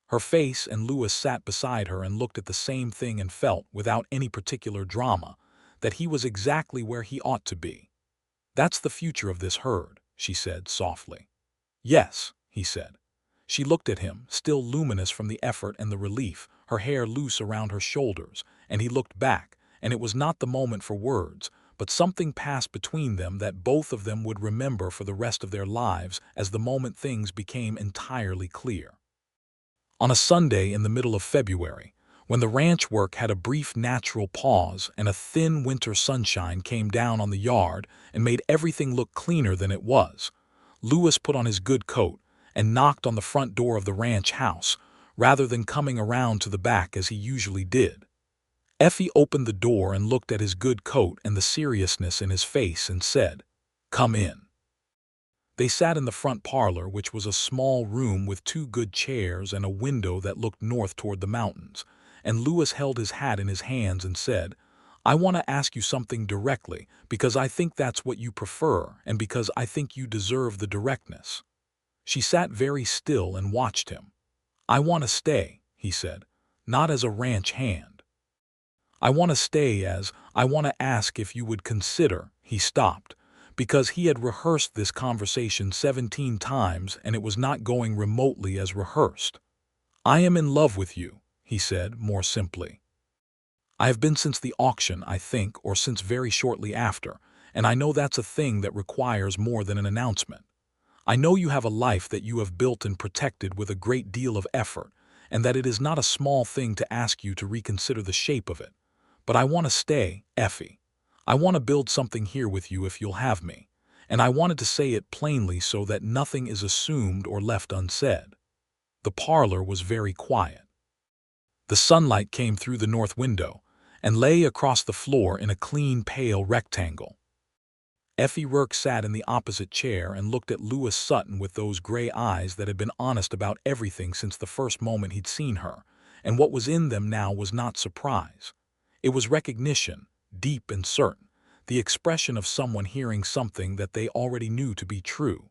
her face, and Lewis sat beside her and looked at the same thing and felt, without any particular drama, that he was exactly where he ought to be. "That's the future of this herd," she said softly. "Yes," he said. She looked at him, still luminous from the effort and the relief, her hair loose around her shoulders, and he looked back, and it was not the moment for words, but something passed between them that both of them would remember for the rest of their lives as the moment things became entirely clear. On a Sunday in the middle of February, when the ranch work had a brief natural pause and a thin winter sunshine came down on the yard and made everything look cleaner than it was, Lewis put on his good coat and knocked on the front door of the ranch house, rather than coming around to the back as he usually did. Effie opened the door and looked at his good coat and the seriousness in his face and said, "Come in." They sat in the front parlor, which was a small room with 2 good chairs and a window that looked north toward the mountains, and Lewis held his hat in his hands and said, "I want to ask you something directly, because I think that's what you prefer and because I think you deserve the directness." She sat very still and watched him. "I want to stay," he said, "not as a ranch hand. I want to stay as, I want to ask if you would consider," he stopped, because he had rehearsed this conversation 17 times and it was not going remotely as rehearsed. "I am in love with you," he said more simply. "I have been since the auction, I think, or since very shortly after, and I know that's a thing that requires more than an announcement. I know you have a life that you have built and protected with a great deal of effort, and that it is not a small thing to ask you to reconsider the shape of it. But I want to stay, Effie. I want to build something here with you if you'll have me, and I wanted to say it plainly so that nothing is assumed or left unsaid." The parlor was very quiet. The sunlight came through the north window and lay across the floor in a clean, pale rectangle. Effie Rourke sat in the opposite chair and looked at Lewis Sutton with those gray eyes that had been honest about everything since the first moment he'd seen her, and what was in them now was not surprise. It was recognition, deep and certain, the expression of someone hearing something that they already knew to be true.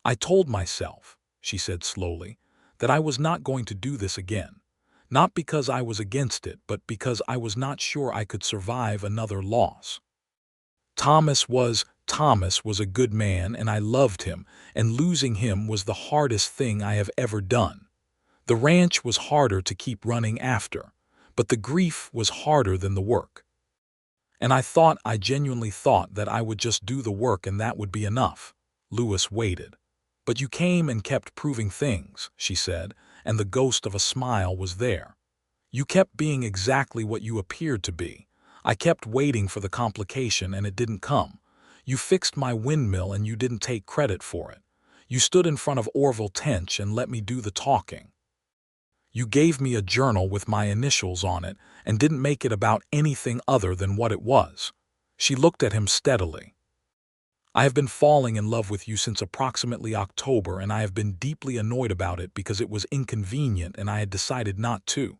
"I told myself," she said slowly, "that I was not going to do this again, not because I was against it, but because I was not sure I could survive another loss. Thomas was a good man and I loved him, and losing him was the hardest thing I have ever done. The ranch was harder to keep running after, but the grief was harder than the work. And I genuinely thought that I would just do the work and that would be enough. Lewis waited. But you came and kept proving things, she said, and the ghost of a smile was there. You kept being exactly what you appeared to be. I kept waiting for the complication and it didn't come. You fixed my windmill and you didn't take credit for it. You stood in front of Orville Tench and let me do the talking. You gave me a journal with my initials on it and didn't make it about anything other than what it was. She looked at him steadily. I have been falling in love with you since approximately October, and I have been deeply annoyed about it because it was inconvenient and I had decided not to.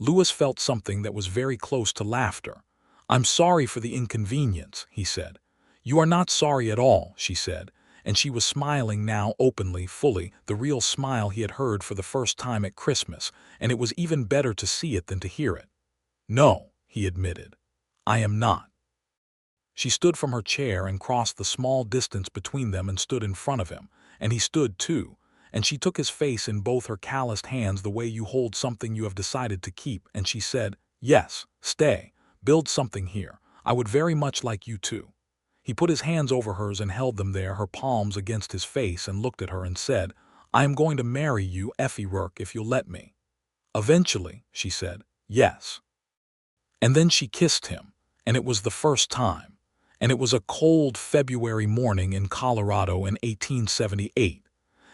Lewis felt something that was very close to laughter. I'm sorry for the inconvenience, he said. You are not sorry at all, she said, and she was smiling now openly, fully, the real smile he had heard for the first time at Christmas, and it was even better to see it than to hear it. No, he admitted. I am not. She stood from her chair and crossed the small distance between them and stood in front of him, and he stood too, and she took his face in both her calloused hands the way you hold something you have decided to keep, and she said, yes, stay, build something here. I would very much like you to. He put his hands over hers and held them there, her palms against his face, and looked at her and said, I am going to marry you, Effie Rourke, if you'll let me. Eventually, she said, yes. And then she kissed him, and it was the first time. And it was a cold February morning in Colorado in 1878,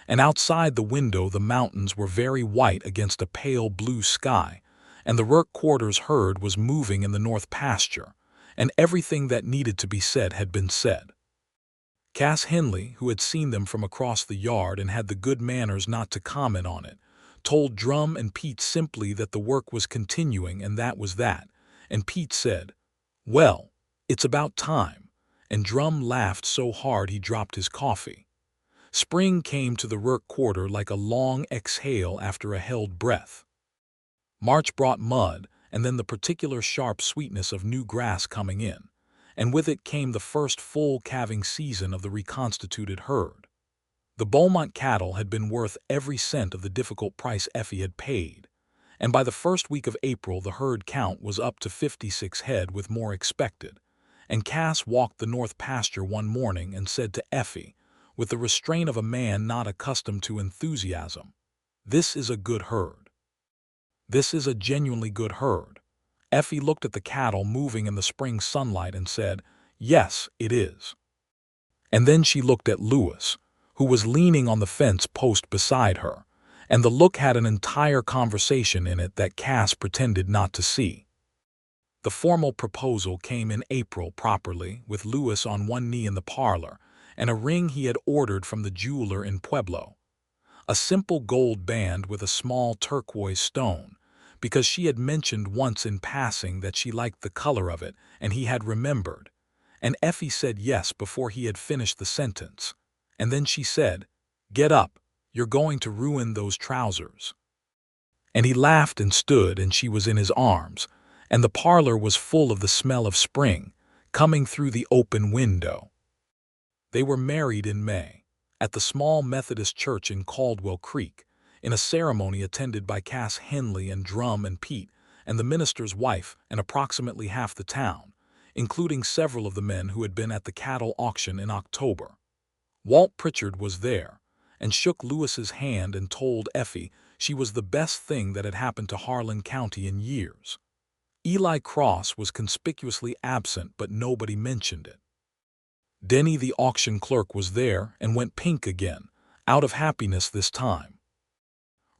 and outside the window the mountains were very white against a pale blue sky, and the Rourke quarters herd was moving in the north pasture, and everything that needed to be said had been said. Cass Henley, who had seen them from across the yard and had the good manners not to comment on it, told Drum and Pete simply that the work was continuing and that was that, and Pete said, well, it's about time, and Drum laughed so hard he dropped his coffee. Spring came to the Rourke quarter like a long exhale after a held breath. March brought mud, and then the particular sharp sweetness of new grass coming in, and with it came the first full calving season of the reconstituted herd. The Beaumont cattle had been worth every cent of the difficult price Effie had paid, and by the first week of April the herd count was up to 56 head with more expected. And Cass walked the north pasture one morning and said to Effie, with the restraint of a man not accustomed to enthusiasm, this is a good herd. This is a genuinely good herd. Effie looked at the cattle moving in the spring sunlight and said, yes, it is. And then she looked at Lewis, who was leaning on the fence post beside her, and the look had an entire conversation in it that Cass pretended not to see. The formal proposal came in April properly, with Lewis on one knee in the parlor, and a ring he had ordered from the jeweler in Pueblo. A simple gold band with a small turquoise stone, because she had mentioned once in passing that she liked the color of it, and he had remembered. And Effie said yes before he had finished the sentence. And then she said, get up, you're going to ruin those trousers. And he laughed and stood, and she was in his arms, and the parlor was full of the smell of spring, coming through the open window. They were married in May, at the small Methodist church in Caldwell Creek, in a ceremony attended by Cass Henley and Drum and Pete, and the minister's wife and approximately half the town, including several of the men who had been at the cattle auction in October. Walt Pritchard was there, and shook Lewis's hand and told Effie she was the best thing that had happened to Harlan County in years. Eli Cross was conspicuously absent, but nobody mentioned it. Denny the auction clerk was there and went pink again, out of happiness this time.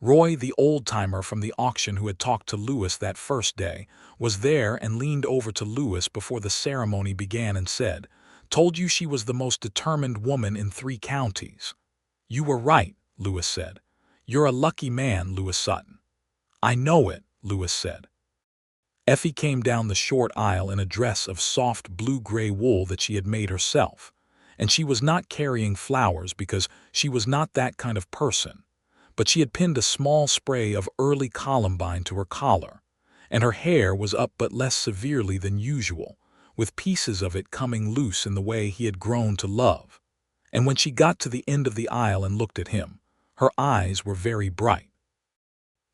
Roy the old-timer from the auction who had talked to Lewis that first day was there and leaned over to Lewis before the ceremony began and said, told you she was the most determined woman in 3 counties. You were right, Lewis said. You're a lucky man, Lewis Sutton. I know it, Lewis said. Effie came down the short aisle in a dress of soft blue-gray wool that she had made herself, and she was not carrying flowers because she was not that kind of person, but she had pinned a small spray of early columbine to her collar, and her hair was up but less severely than usual, with pieces of it coming loose in the way he had grown to love. And when she got to the end of the aisle and looked at him, her eyes were very bright.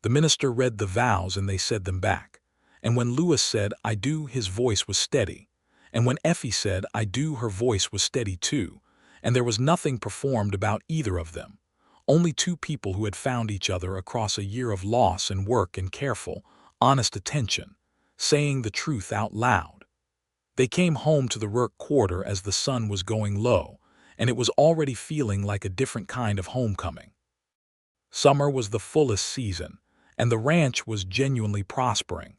The minister read the vows and they said them back. And when Lewis said, "I do," his voice was steady. And when Effie said, "I do," her voice was steady too. And there was nothing performed about either of them. Only two people who had found each other across a year of loss and work and careful, honest attention, saying the truth out loud. They came home to the Rourke quarter as the sun was going low, and it was already feeling like a different kind of homecoming. Summer was the fullest season, and the ranch was genuinely prospering.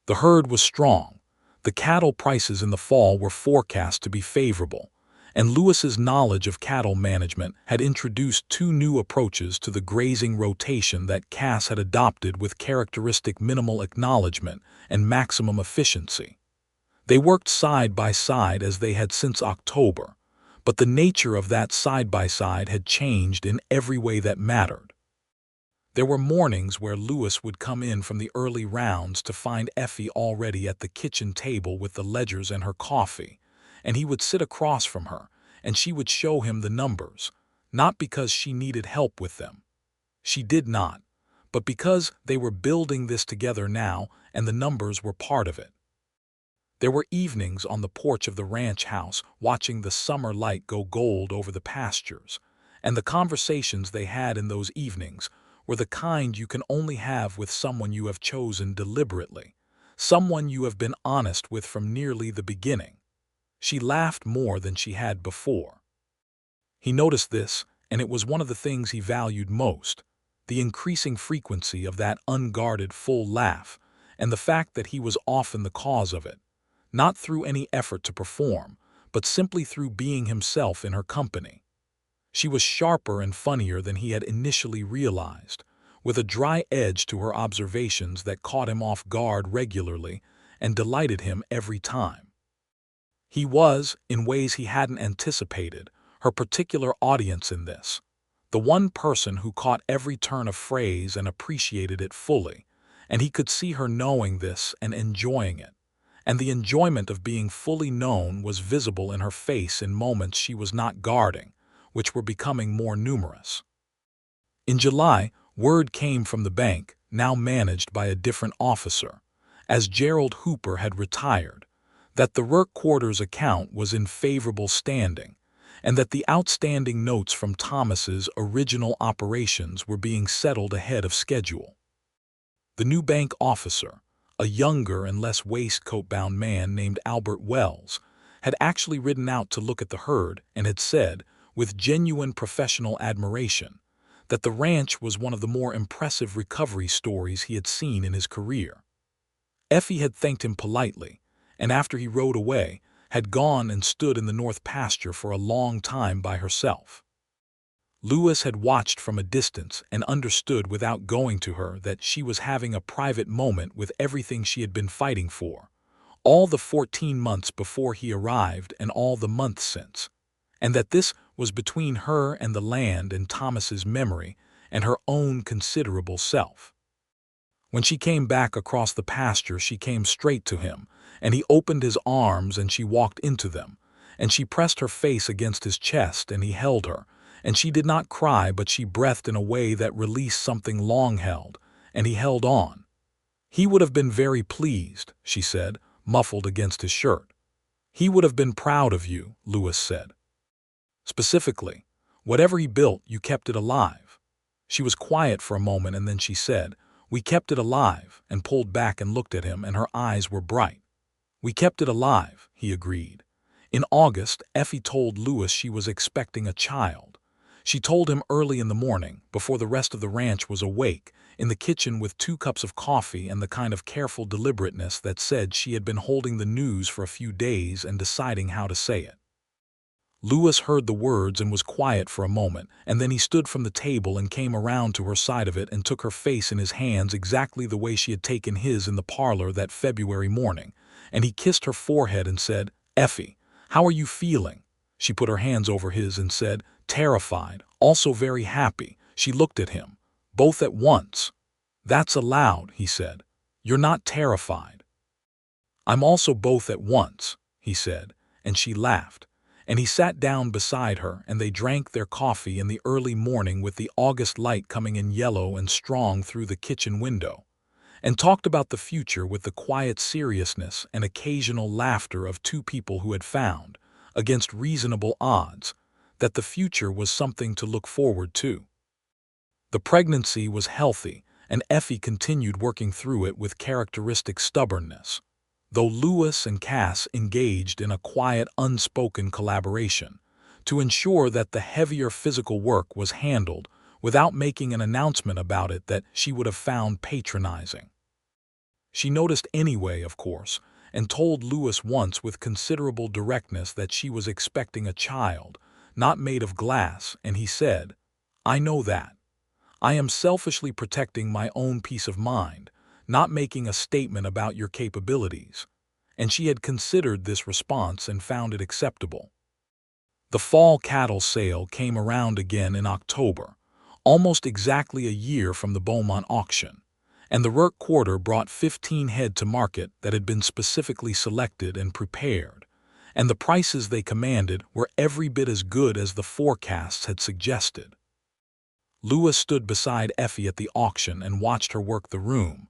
The herd was strong. The cattle prices in the fall were forecast to be favorable, and Lewis's knowledge of cattle management had introduced two new approaches to the grazing rotation that Cass had adopted with characteristic minimal acknowledgement and maximum efficiency. They worked side by side as they had since October, but the nature of that side-by-side had changed in every way that mattered. There were mornings where Lewis would come in from the early rounds to find Effie already at the kitchen table with the ledgers and her coffee, and he would sit across from her, and she would show him the numbers, not because she needed help with them. She did not, but because they were building this together now, and the numbers were part of it. There were evenings on the porch of the ranch house watching the summer light go gold over the pastures, and the conversations they had in those evenings were the kind you can only have with someone you have chosen deliberately, someone you have been honest with from nearly the beginning. She laughed more than she had before. He noticed this, and it was one of the things he valued most, the increasing frequency of that unguarded full laugh, and the fact that he was often the cause of it, not through any effort to perform, but simply through being himself in her company. She was sharper and funnier than he had initially realized, with a dry edge to her observations that caught him off guard regularly and delighted him every time. He was, in ways he hadn't anticipated, her particular audience in this, the one person who caught every turn of phrase and appreciated it fully, and he could see her knowing this and enjoying it, and the enjoyment of being fully known was visible in her face in moments she was not guarding, which were becoming more numerous. In July, word came from the bank, now managed by a different officer, as Gerald Hooper had retired, that the Rourke quarters account was in favorable standing, and that the outstanding notes from Thomas's original operations were being settled ahead of schedule. The new bank officer, a younger and less waistcoat-bound man named Albert Wells, had actually ridden out to look at the herd and had said, with genuine professional admiration, that the ranch was one of the more impressive recovery stories he had seen in his career. Effie had thanked him politely, and after he rode away, had gone and stood in the north pasture for a long time by herself. Lewis had watched from a distance and understood without going to her that she was having a private moment with everything she had been fighting for, all the 14 months before he arrived and all the months since, and that this was between her and the land and Thomas's memory and her own considerable self. When she came back across the pasture, she came straight to him, and he opened his arms and she walked into them, and she pressed her face against his chest and he held her, and she did not cry, but she breathed in a way that released something long held, and he held on. He would have been very pleased, she said, muffled against his shirt. He would have been proud of you, Lewis said. Specifically, whatever he built, you kept it alive. She was quiet for a moment, and then she said, "We kept it alive," and pulled back and looked at him, and her eyes were bright. "We kept it alive," he agreed. In August, Effie told Lewis she was expecting a child. She told him early in the morning, before the rest of the ranch was awake, in the kitchen with 2 cups of coffee and the kind of careful deliberateness that said she had been holding the news for a few days and deciding how to say it. Lewis heard the words and was quiet for a moment, and then he stood from the table and came around to her side of it and took her face in his hands exactly the way she had taken his in the parlor that February morning, and he kissed her forehead and said, "Effie, how are you feeling?" She put her hands over his and said, terrified, also very happy. She looked at him, both at once. "That's allowed," he said. "You're not terrified." "I'm also both at once," he said, and she laughed. And he sat down beside her, and they drank their coffee in the early morning with the August light coming in yellow and strong through the kitchen window, and talked about the future with the quiet seriousness and occasional laughter of two people who had found, against reasonable odds, that the future was something to look forward to. The pregnancy was healthy, and Effie continued working through it with characteristic stubbornness, though Lewis and Cass engaged in a quiet, unspoken collaboration to ensure that the heavier physical work was handled without making an announcement about it that she would have found patronizing. She noticed anyway, of course, and told Lewis once with considerable directness that she was expecting a child, not made of glass, and he said, "I know that. I am selfishly protecting my own peace of mind, not making a statement about your capabilities," and she had considered this response and found it acceptable. The fall cattle sale came around again in October, almost exactly a year from the Beaumont auction, and the Rourke quarter brought 15 head to market that had been specifically selected and prepared, and the prices they commanded were every bit as good as the forecasts had suggested. Lewis stood beside Effie at the auction and watched her work the room,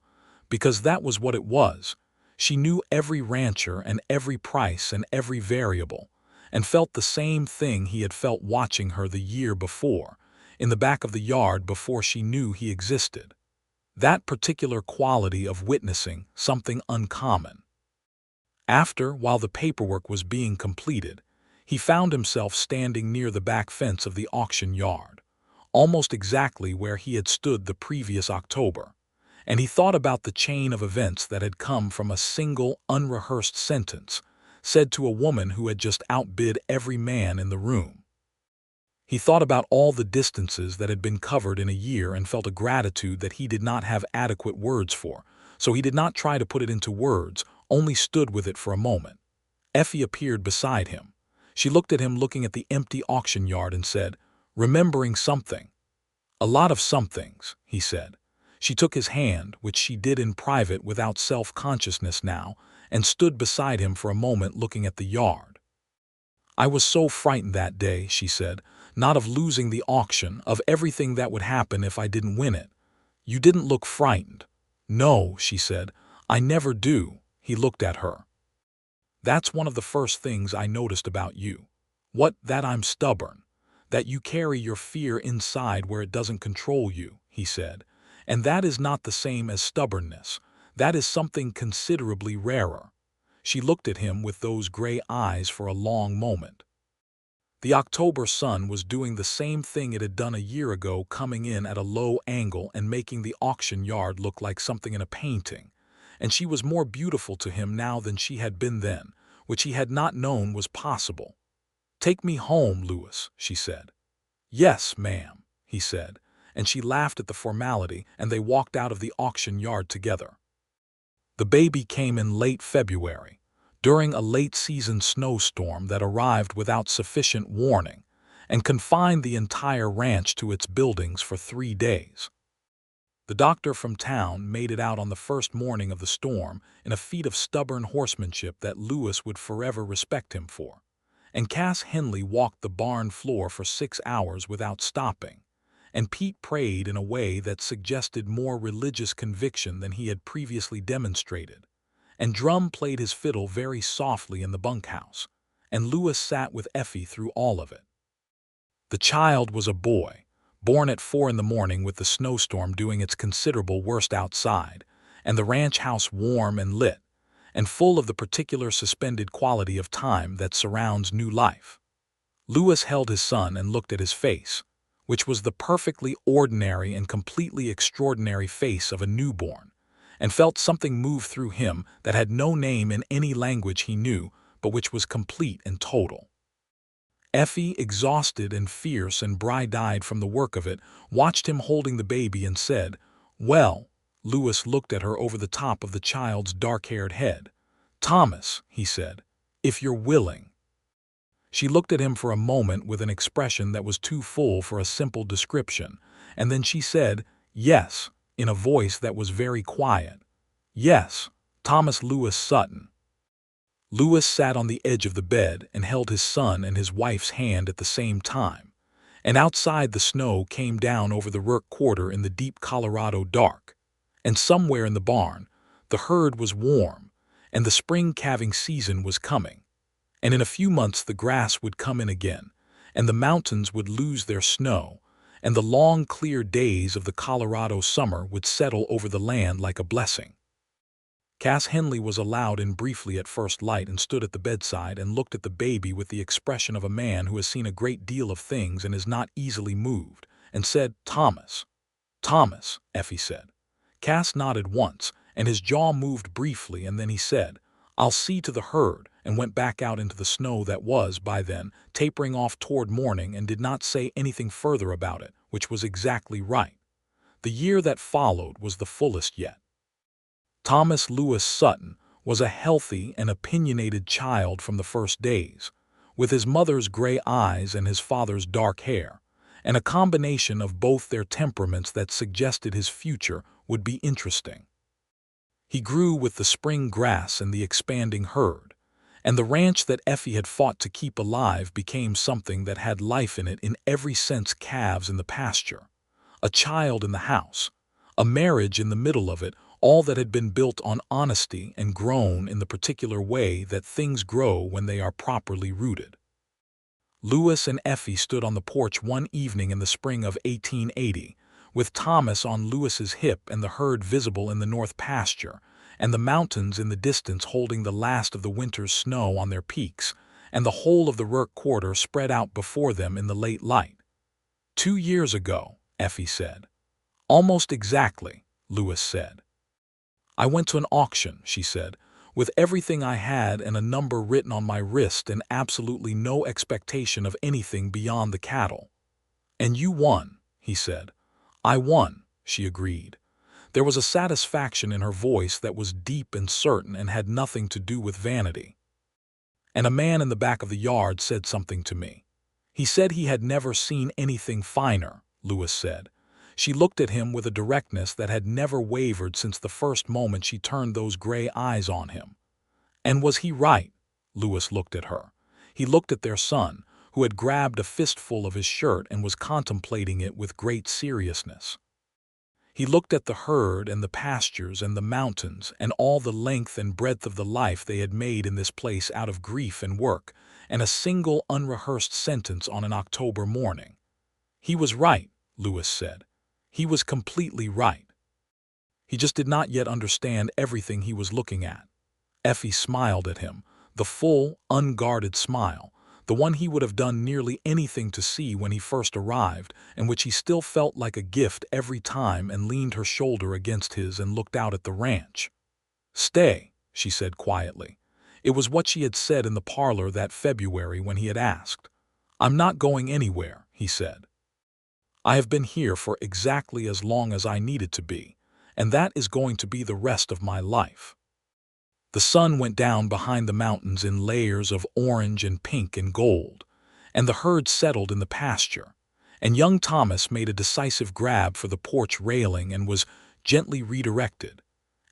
because that was what it was. She knew every rancher and every price and every variable, and felt the same thing he had felt watching her the year before, in the back of the yard before she knew he existed. That particular quality of witnessing something uncommon. After, while the paperwork was being completed, he found himself standing near the back fence of the auction yard, almost exactly where he had stood the previous October, and he thought about the chain of events that had come from a single, unrehearsed sentence said to a woman who had just outbid every man in the room. He thought about all the distances that had been covered in a year and felt a gratitude that he did not have adequate words for, so he did not try to put it into words, only stood with it for a moment. Effie appeared beside him. She looked at him looking at the empty auction yard and said, "Remembering something." "A lot of somethings," he said. She took his hand, which she did in private without self-consciousness now, and stood beside him for a moment looking at the yard. "I was so frightened that day," she said, "not of losing the auction, of everything that would happen if I didn't win it." "You didn't look frightened." "No," she said, "I never do." He looked at her. "That's one of the first things I noticed about you. That I'm stubborn. That you carry your fear inside where it doesn't control you," he said. "And that is not the same as stubbornness. That is something considerably rarer." She looked at him with those gray eyes for a long moment. The October sun was doing the same thing it had done a year ago, coming in at a low angle and making the auction yard look like something in a painting, and she was more beautiful to him now than she had been then, which he had not known was possible. "Take me home, Lewis," she said. "Yes, ma'am," he said, and she laughed at the formality, and they walked out of the auction yard together. The baby came in late February, during a late-season snowstorm that arrived without sufficient warning and confined the entire ranch to its buildings for 3 days. The doctor from town made it out on the first morning of the storm in a feat of stubborn horsemanship that Lewis would forever respect him for, and Cass Henley walked the barn floor for 6 hours without stopping, and Pete prayed in a way that suggested more religious conviction than he had previously demonstrated, and Drum played his fiddle very softly in the bunkhouse, and Lewis sat with Effie through all of it. The child was a boy, born at 4 in the morning with the snowstorm doing its considerable worst outside, and the ranch house warm and lit, and full of the particular suspended quality of time that surrounds new life. Lewis held his son and looked at his face, which was the perfectly ordinary and completely extraordinary face of a newborn, and felt something move through him that had no name in any language he knew, but which was complete and total. Effie, exhausted and fierce and bright-eyed from the work of it, watched him holding the baby and said, "Well," Lewis looked at her over the top of the child's dark-haired head. "Thomas," he said, "if you're willing." She looked at him for a moment with an expression that was too full for a simple description, and then she said, "Yes," in a voice that was very quiet. "Yes, Thomas Lewis Sutton." Lewis sat on the edge of the bed and held his son and his wife's hand at the same time, and outside the snow came down over the Rourke quarter in the deep Colorado dark, and somewhere in the barn, the herd was warm, and the spring calving season was coming, and in a few months the grass would come in again, and the mountains would lose their snow, and the long, clear days of the Colorado summer would settle over the land like a blessing. Cass Henley was allowed in briefly at first light and stood at the bedside and looked at the baby with the expression of a man who has seen a great deal of things and is not easily moved, and said, "Thomas." "Thomas," Effie said. Cass nodded once, and his jaw moved briefly, and then he said, "I'll see to the herd," and went back out into the snow that was, by then, tapering off toward morning, and did not say anything further about it, which was exactly right. The year that followed was the fullest yet. Thomas Lewis Sutton was a healthy and opinionated child from the first days, with his mother's gray eyes and his father's dark hair, and a combination of both their temperaments that suggested his future would be interesting. He grew with the spring grass and the expanding herd, and the ranch that Effie had fought to keep alive became something that had life in it in every sense: calves in the pasture, a child in the house, a marriage in the middle of it, all that had been built on honesty and grown in the particular way that things grow when they are properly rooted. Lewis and Effie stood on the porch one evening in the spring of 1880, with Thomas on Lewis's hip and the herd visible in the north pasture, and the mountains in the distance holding the last of the winter's snow on their peaks, and the whole of the Rourke quarter spread out before them in the late light. "2 years ago," Effie said. "Almost exactly," Lewis said. "I went to an auction," she said, "with everything I had and a number written on my wrist and absolutely no expectation of anything beyond the cattle." "And you won," he said. "I won," she agreed. There was a satisfaction in her voice that was deep and certain and had nothing to do with vanity. "And a man in the back of the yard said something to me. He said he had never seen anything finer," Lewis said. She looked at him with a directness that had never wavered since the first moment she turned those gray eyes on him. "And was he right?" Lewis looked at her. He looked at their son, who had grabbed a fistful of his shirt and was contemplating it with great seriousness. He looked at the herd and the pastures and the mountains and all the length and breadth of the life they had made in this place out of grief and work, and a single unrehearsed sentence on an October morning. "He was right," Lewis said. "He was completely right." He just did not yet understand everything he was looking at. Effie smiled at him, the full, unguarded smile, the one he would have done nearly anything to see when he first arrived, and which he still felt like a gift every time, and leaned her shoulder against his and looked out at the ranch. "Stay," she said quietly. It was what she had said in the parlor that February when he had asked. "I'm not going anywhere," he said. "I have been here for exactly as long as I needed to be, and that is going to be the rest of my life." The sun went down behind the mountains in layers of orange and pink and gold, and the herd settled in the pasture, and young Thomas made a decisive grab for the porch railing and was gently redirected,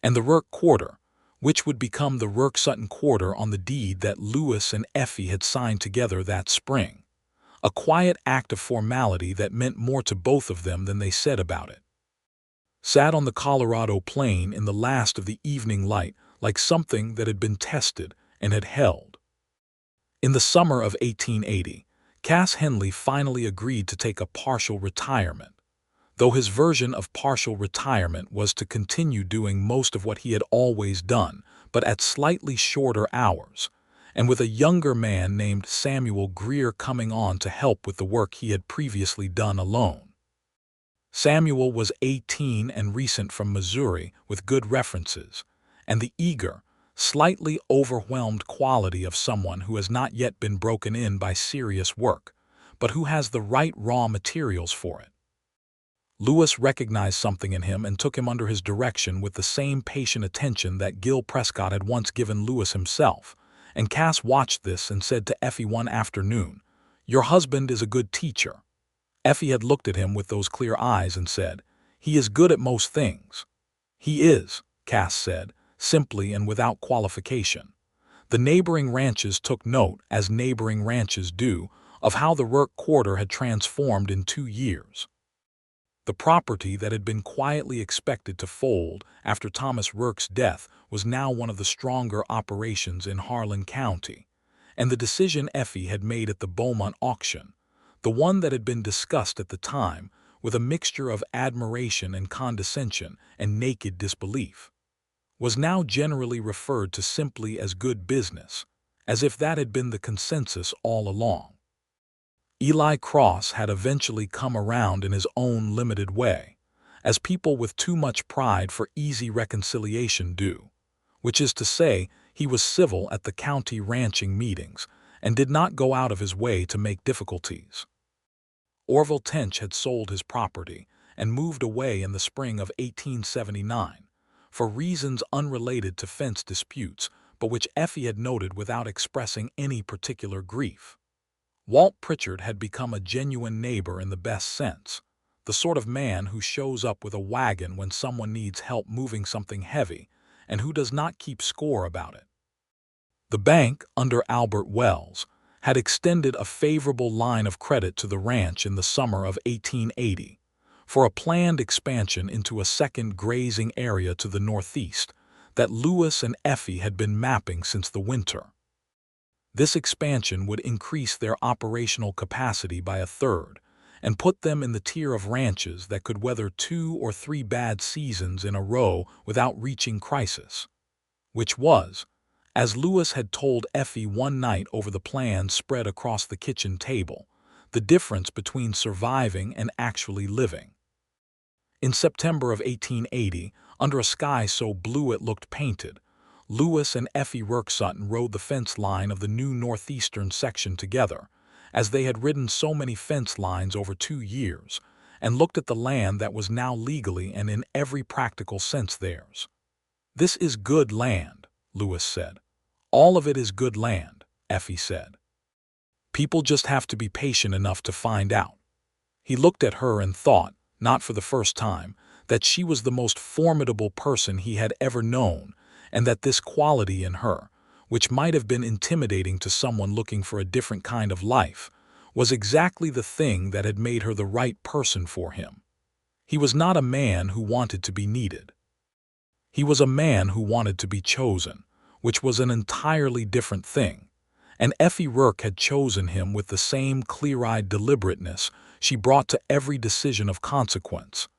and the Rourke quarter, which would become the Rourke Sutton quarter on the deed that Lewis and Effie had signed together that spring, a quiet act of formality that meant more to both of them than they said about it, sat on the Colorado plain in the last of the evening light like something that had been tested and had held. In the summer of 1880, Cass Henley finally agreed to take a partial retirement, though his version of partial retirement was to continue doing most of what he had always done, but at slightly shorter hours, and with a younger man named Samuel Greer coming on to help with the work he had previously done alone. Samuel was 18 and recent from Missouri with good references, and the eager, slightly overwhelmed quality of someone who has not yet been broken in by serious work, but who has the right raw materials for it. Lewis recognized something in him and took him under his direction with the same patient attention that Gil Prescott had once given Lewis himself, and Cass watched this and said to Effie one afternoon, "Your husband is a good teacher." Effie had looked at him with those clear eyes and said, "He is good at most things." "He is," Cass said, simply and without qualification. The neighboring ranches took note, as neighboring ranches do, of how the Rourke quarter had transformed in 2 years. The property that had been quietly expected to fold after Thomas Rourke's death was now one of the stronger operations in Harlan County, and the decision Effie had made at the Beaumont auction, the one that had been discussed at the time with a mixture of admiration and condescension and naked disbelief, was now generally referred to simply as good business, as if that had been the consensus all along. Eli Cross had eventually come around in his own limited way, as people with too much pride for easy reconciliation do, which is to say, he was civil at the county ranching meetings and did not go out of his way to make difficulties. Orville Tench had sold his property and moved away in the spring of 1879, for reasons unrelated to fence disputes, but which Effie had noted without expressing any particular grief. Walt Pritchard had become a genuine neighbor in the best sense, the sort of man who shows up with a wagon when someone needs help moving something heavy and who does not keep score about it. The bank, under Albert Wells, had extended a favorable line of credit to the ranch in the summer of 1880 for a planned expansion into a second grazing area to the northeast that Lewis and Effie had been mapping since the winter. This expansion would increase their operational capacity by a third and put them in the tier of ranches that could weather 2 or 3 bad seasons in a row without reaching crisis, which was, as Lewis had told Effie one night over the plans spread across the kitchen table, the difference between surviving and actually living. In September of 1880, under a sky so blue it looked painted, Lewis and Effie Rourke Sutton rode the fence line of the new northeastern section together, as they had ridden so many fence lines over 2 years, and looked at the land that was now legally and in every practical sense theirs. "This is good land," Lewis said. "All of it is good land," Effie said. "People just have to be patient enough to find out." He looked at her and thought, not for the first time, that she was the most formidable person he had ever known, and that this quality in her, which might have been intimidating to someone looking for a different kind of life, was exactly the thing that had made her the right person for him. He was not a man who wanted to be needed. He was a man who wanted to be chosen, which was an entirely different thing, and Effie Rourke had chosen him with the same clear-eyed deliberateness she brought to every decision of consequence,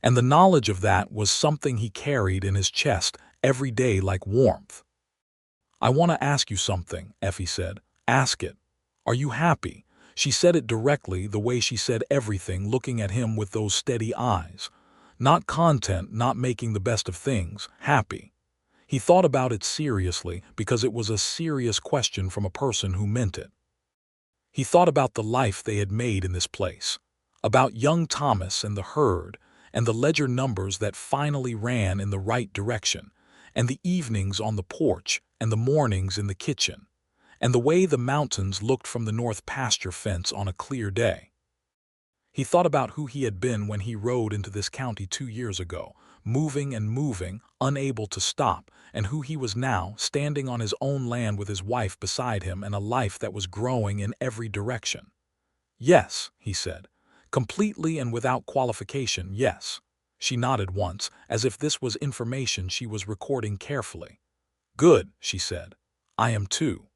and the knowledge of that was something he carried in his chest every day like warmth. "I want to ask you something," Effie said. "Ask it. Are you happy?" She said it directly, the way she said everything, looking at him with those steady eyes. Not content, not making the best of things, happy. He thought about it seriously because it was a serious question from a person who meant it. He thought about the life they had made in this place, about young Thomas and the herd and the ledger numbers that finally ran in the right direction, and the evenings on the porch and the mornings in the kitchen, and the way the mountains looked from the north pasture fence on a clear day. He thought about who he had been when he rode into this county 2 years ago, moving and moving, unable to stop, and who he was now, standing on his own land with his wife beside him and a life that was growing in every direction. "Yes," he said, "completely and without qualification, yes." She nodded once, as if this was information she was recording carefully. "Good," she said. "I am too."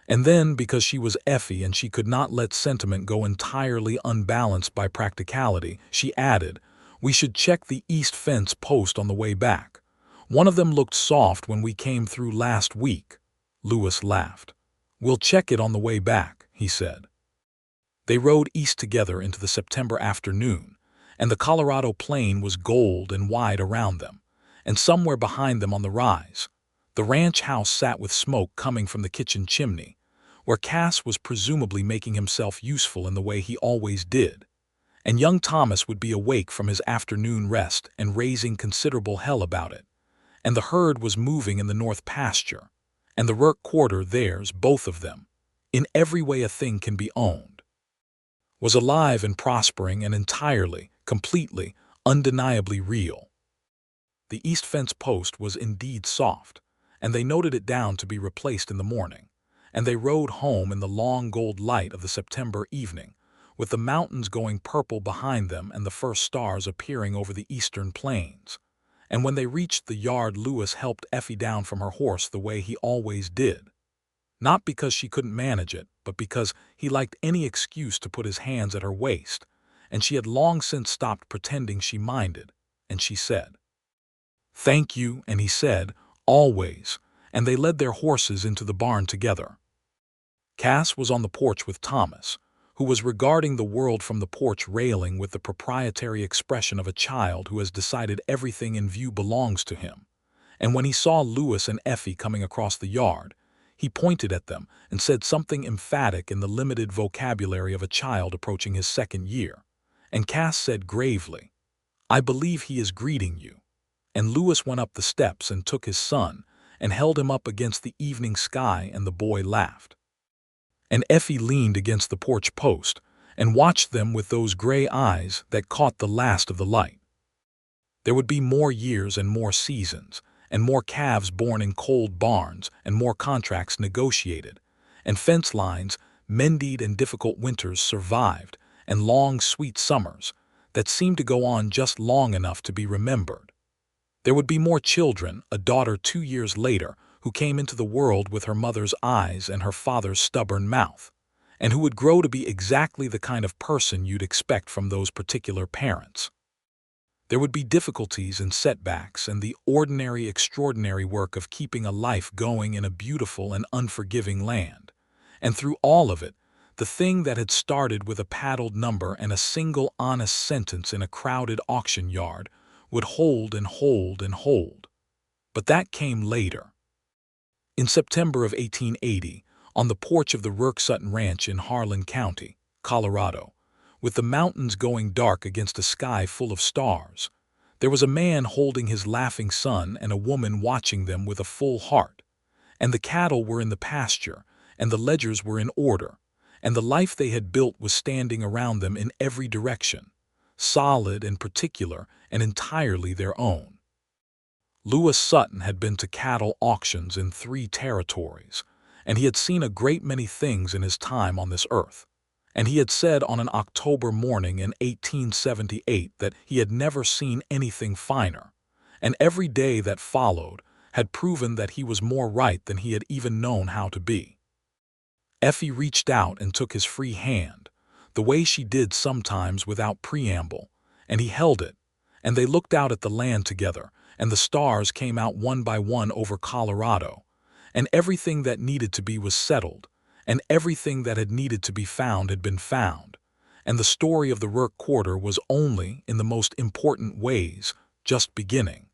And then, because she was Effie and she could not let sentiment go entirely unbalanced by practicality, she added, "We should check the east fence post on the way back. One of them looked soft when we came through last week." Lewis laughed. "We'll check it on the way back," he said. They rode east together into the September afternoon, and the Colorado plain was gold and wide around them, and somewhere behind them on the rise, the ranch house sat with smoke coming from the kitchen chimney, where Cass was presumably making himself useful in the way he always did, and young Thomas would be awake from his afternoon rest and raising considerable hell about it, and the herd was moving in the north pasture, and the Rourke quarter, theirs, both of them, in every way a thing can be owned, was alive and prospering and entirely, completely, undeniably real. The east fence post was indeed soft, and they noted it down to be replaced in the morning. And they rode home in the long gold light of the September evening, with the mountains going purple behind them and the first stars appearing over the eastern plains. And when they reached the yard, Lewis helped Effie down from her horse the way he always did. Not because she couldn't manage it, but because he liked any excuse to put his hands at her waist, and she had long since stopped pretending she minded, and she said, "Thank you," and he said, "Always," and they led their horses into the barn together. Cass was on the porch with Thomas, who was regarding the world from the porch railing with the proprietary expression of a child who has decided everything in view belongs to him. And when he saw Lewis and Effie coming across the yard, he pointed at them and said something emphatic in the limited vocabulary of a child approaching his second year. And Cass said gravely, "I believe he is greeting you." And Lewis went up the steps and took his son and held him up against the evening sky, and the boy laughed. And Effie leaned against the porch post and watched them with those gray eyes that caught the last of the light. There would be more years and more seasons, and more calves born in cold barns, and more contracts negotiated, and fence lines mended, and difficult winters survived, and long, sweet summers that seemed to go on just long enough to be remembered. There would be more children, a daughter 2 years later, who came into the world with her mother's eyes and her father's stubborn mouth, and who would grow to be exactly the kind of person you'd expect from those particular parents. There would be difficulties and setbacks and the ordinary, extraordinary work of keeping a life going in a beautiful and unforgiving land. And through all of it, the thing that had started with a paddled number and a single honest sentence in a crowded auction yard would hold and hold and hold. But that came later. In September of 1880, on the porch of the Rourke Sutton Ranch in Harlan County, Colorado, with the mountains going dark against a sky full of stars, there was a man holding his laughing son and a woman watching them with a full heart. And the cattle were in the pasture, and the ledgers were in order, and the life they had built was standing around them in every direction, solid and particular and entirely their own. Lewis Sutton had been to cattle auctions in 3 territories, and he had seen a great many things in his time on this earth. And he had said on an October morning in 1878 that he had never seen anything finer, and every day that followed had proven that he was more right than he had even known how to be. Effie reached out and took his free hand, the way she did sometimes without preamble, and he held it, and they looked out at the land together, and the stars came out one by one over Colorado, and everything that needed to be was settled, and everything that had needed to be found had been found, and the story of the Rourke quarter was only, in the most important ways, just beginning.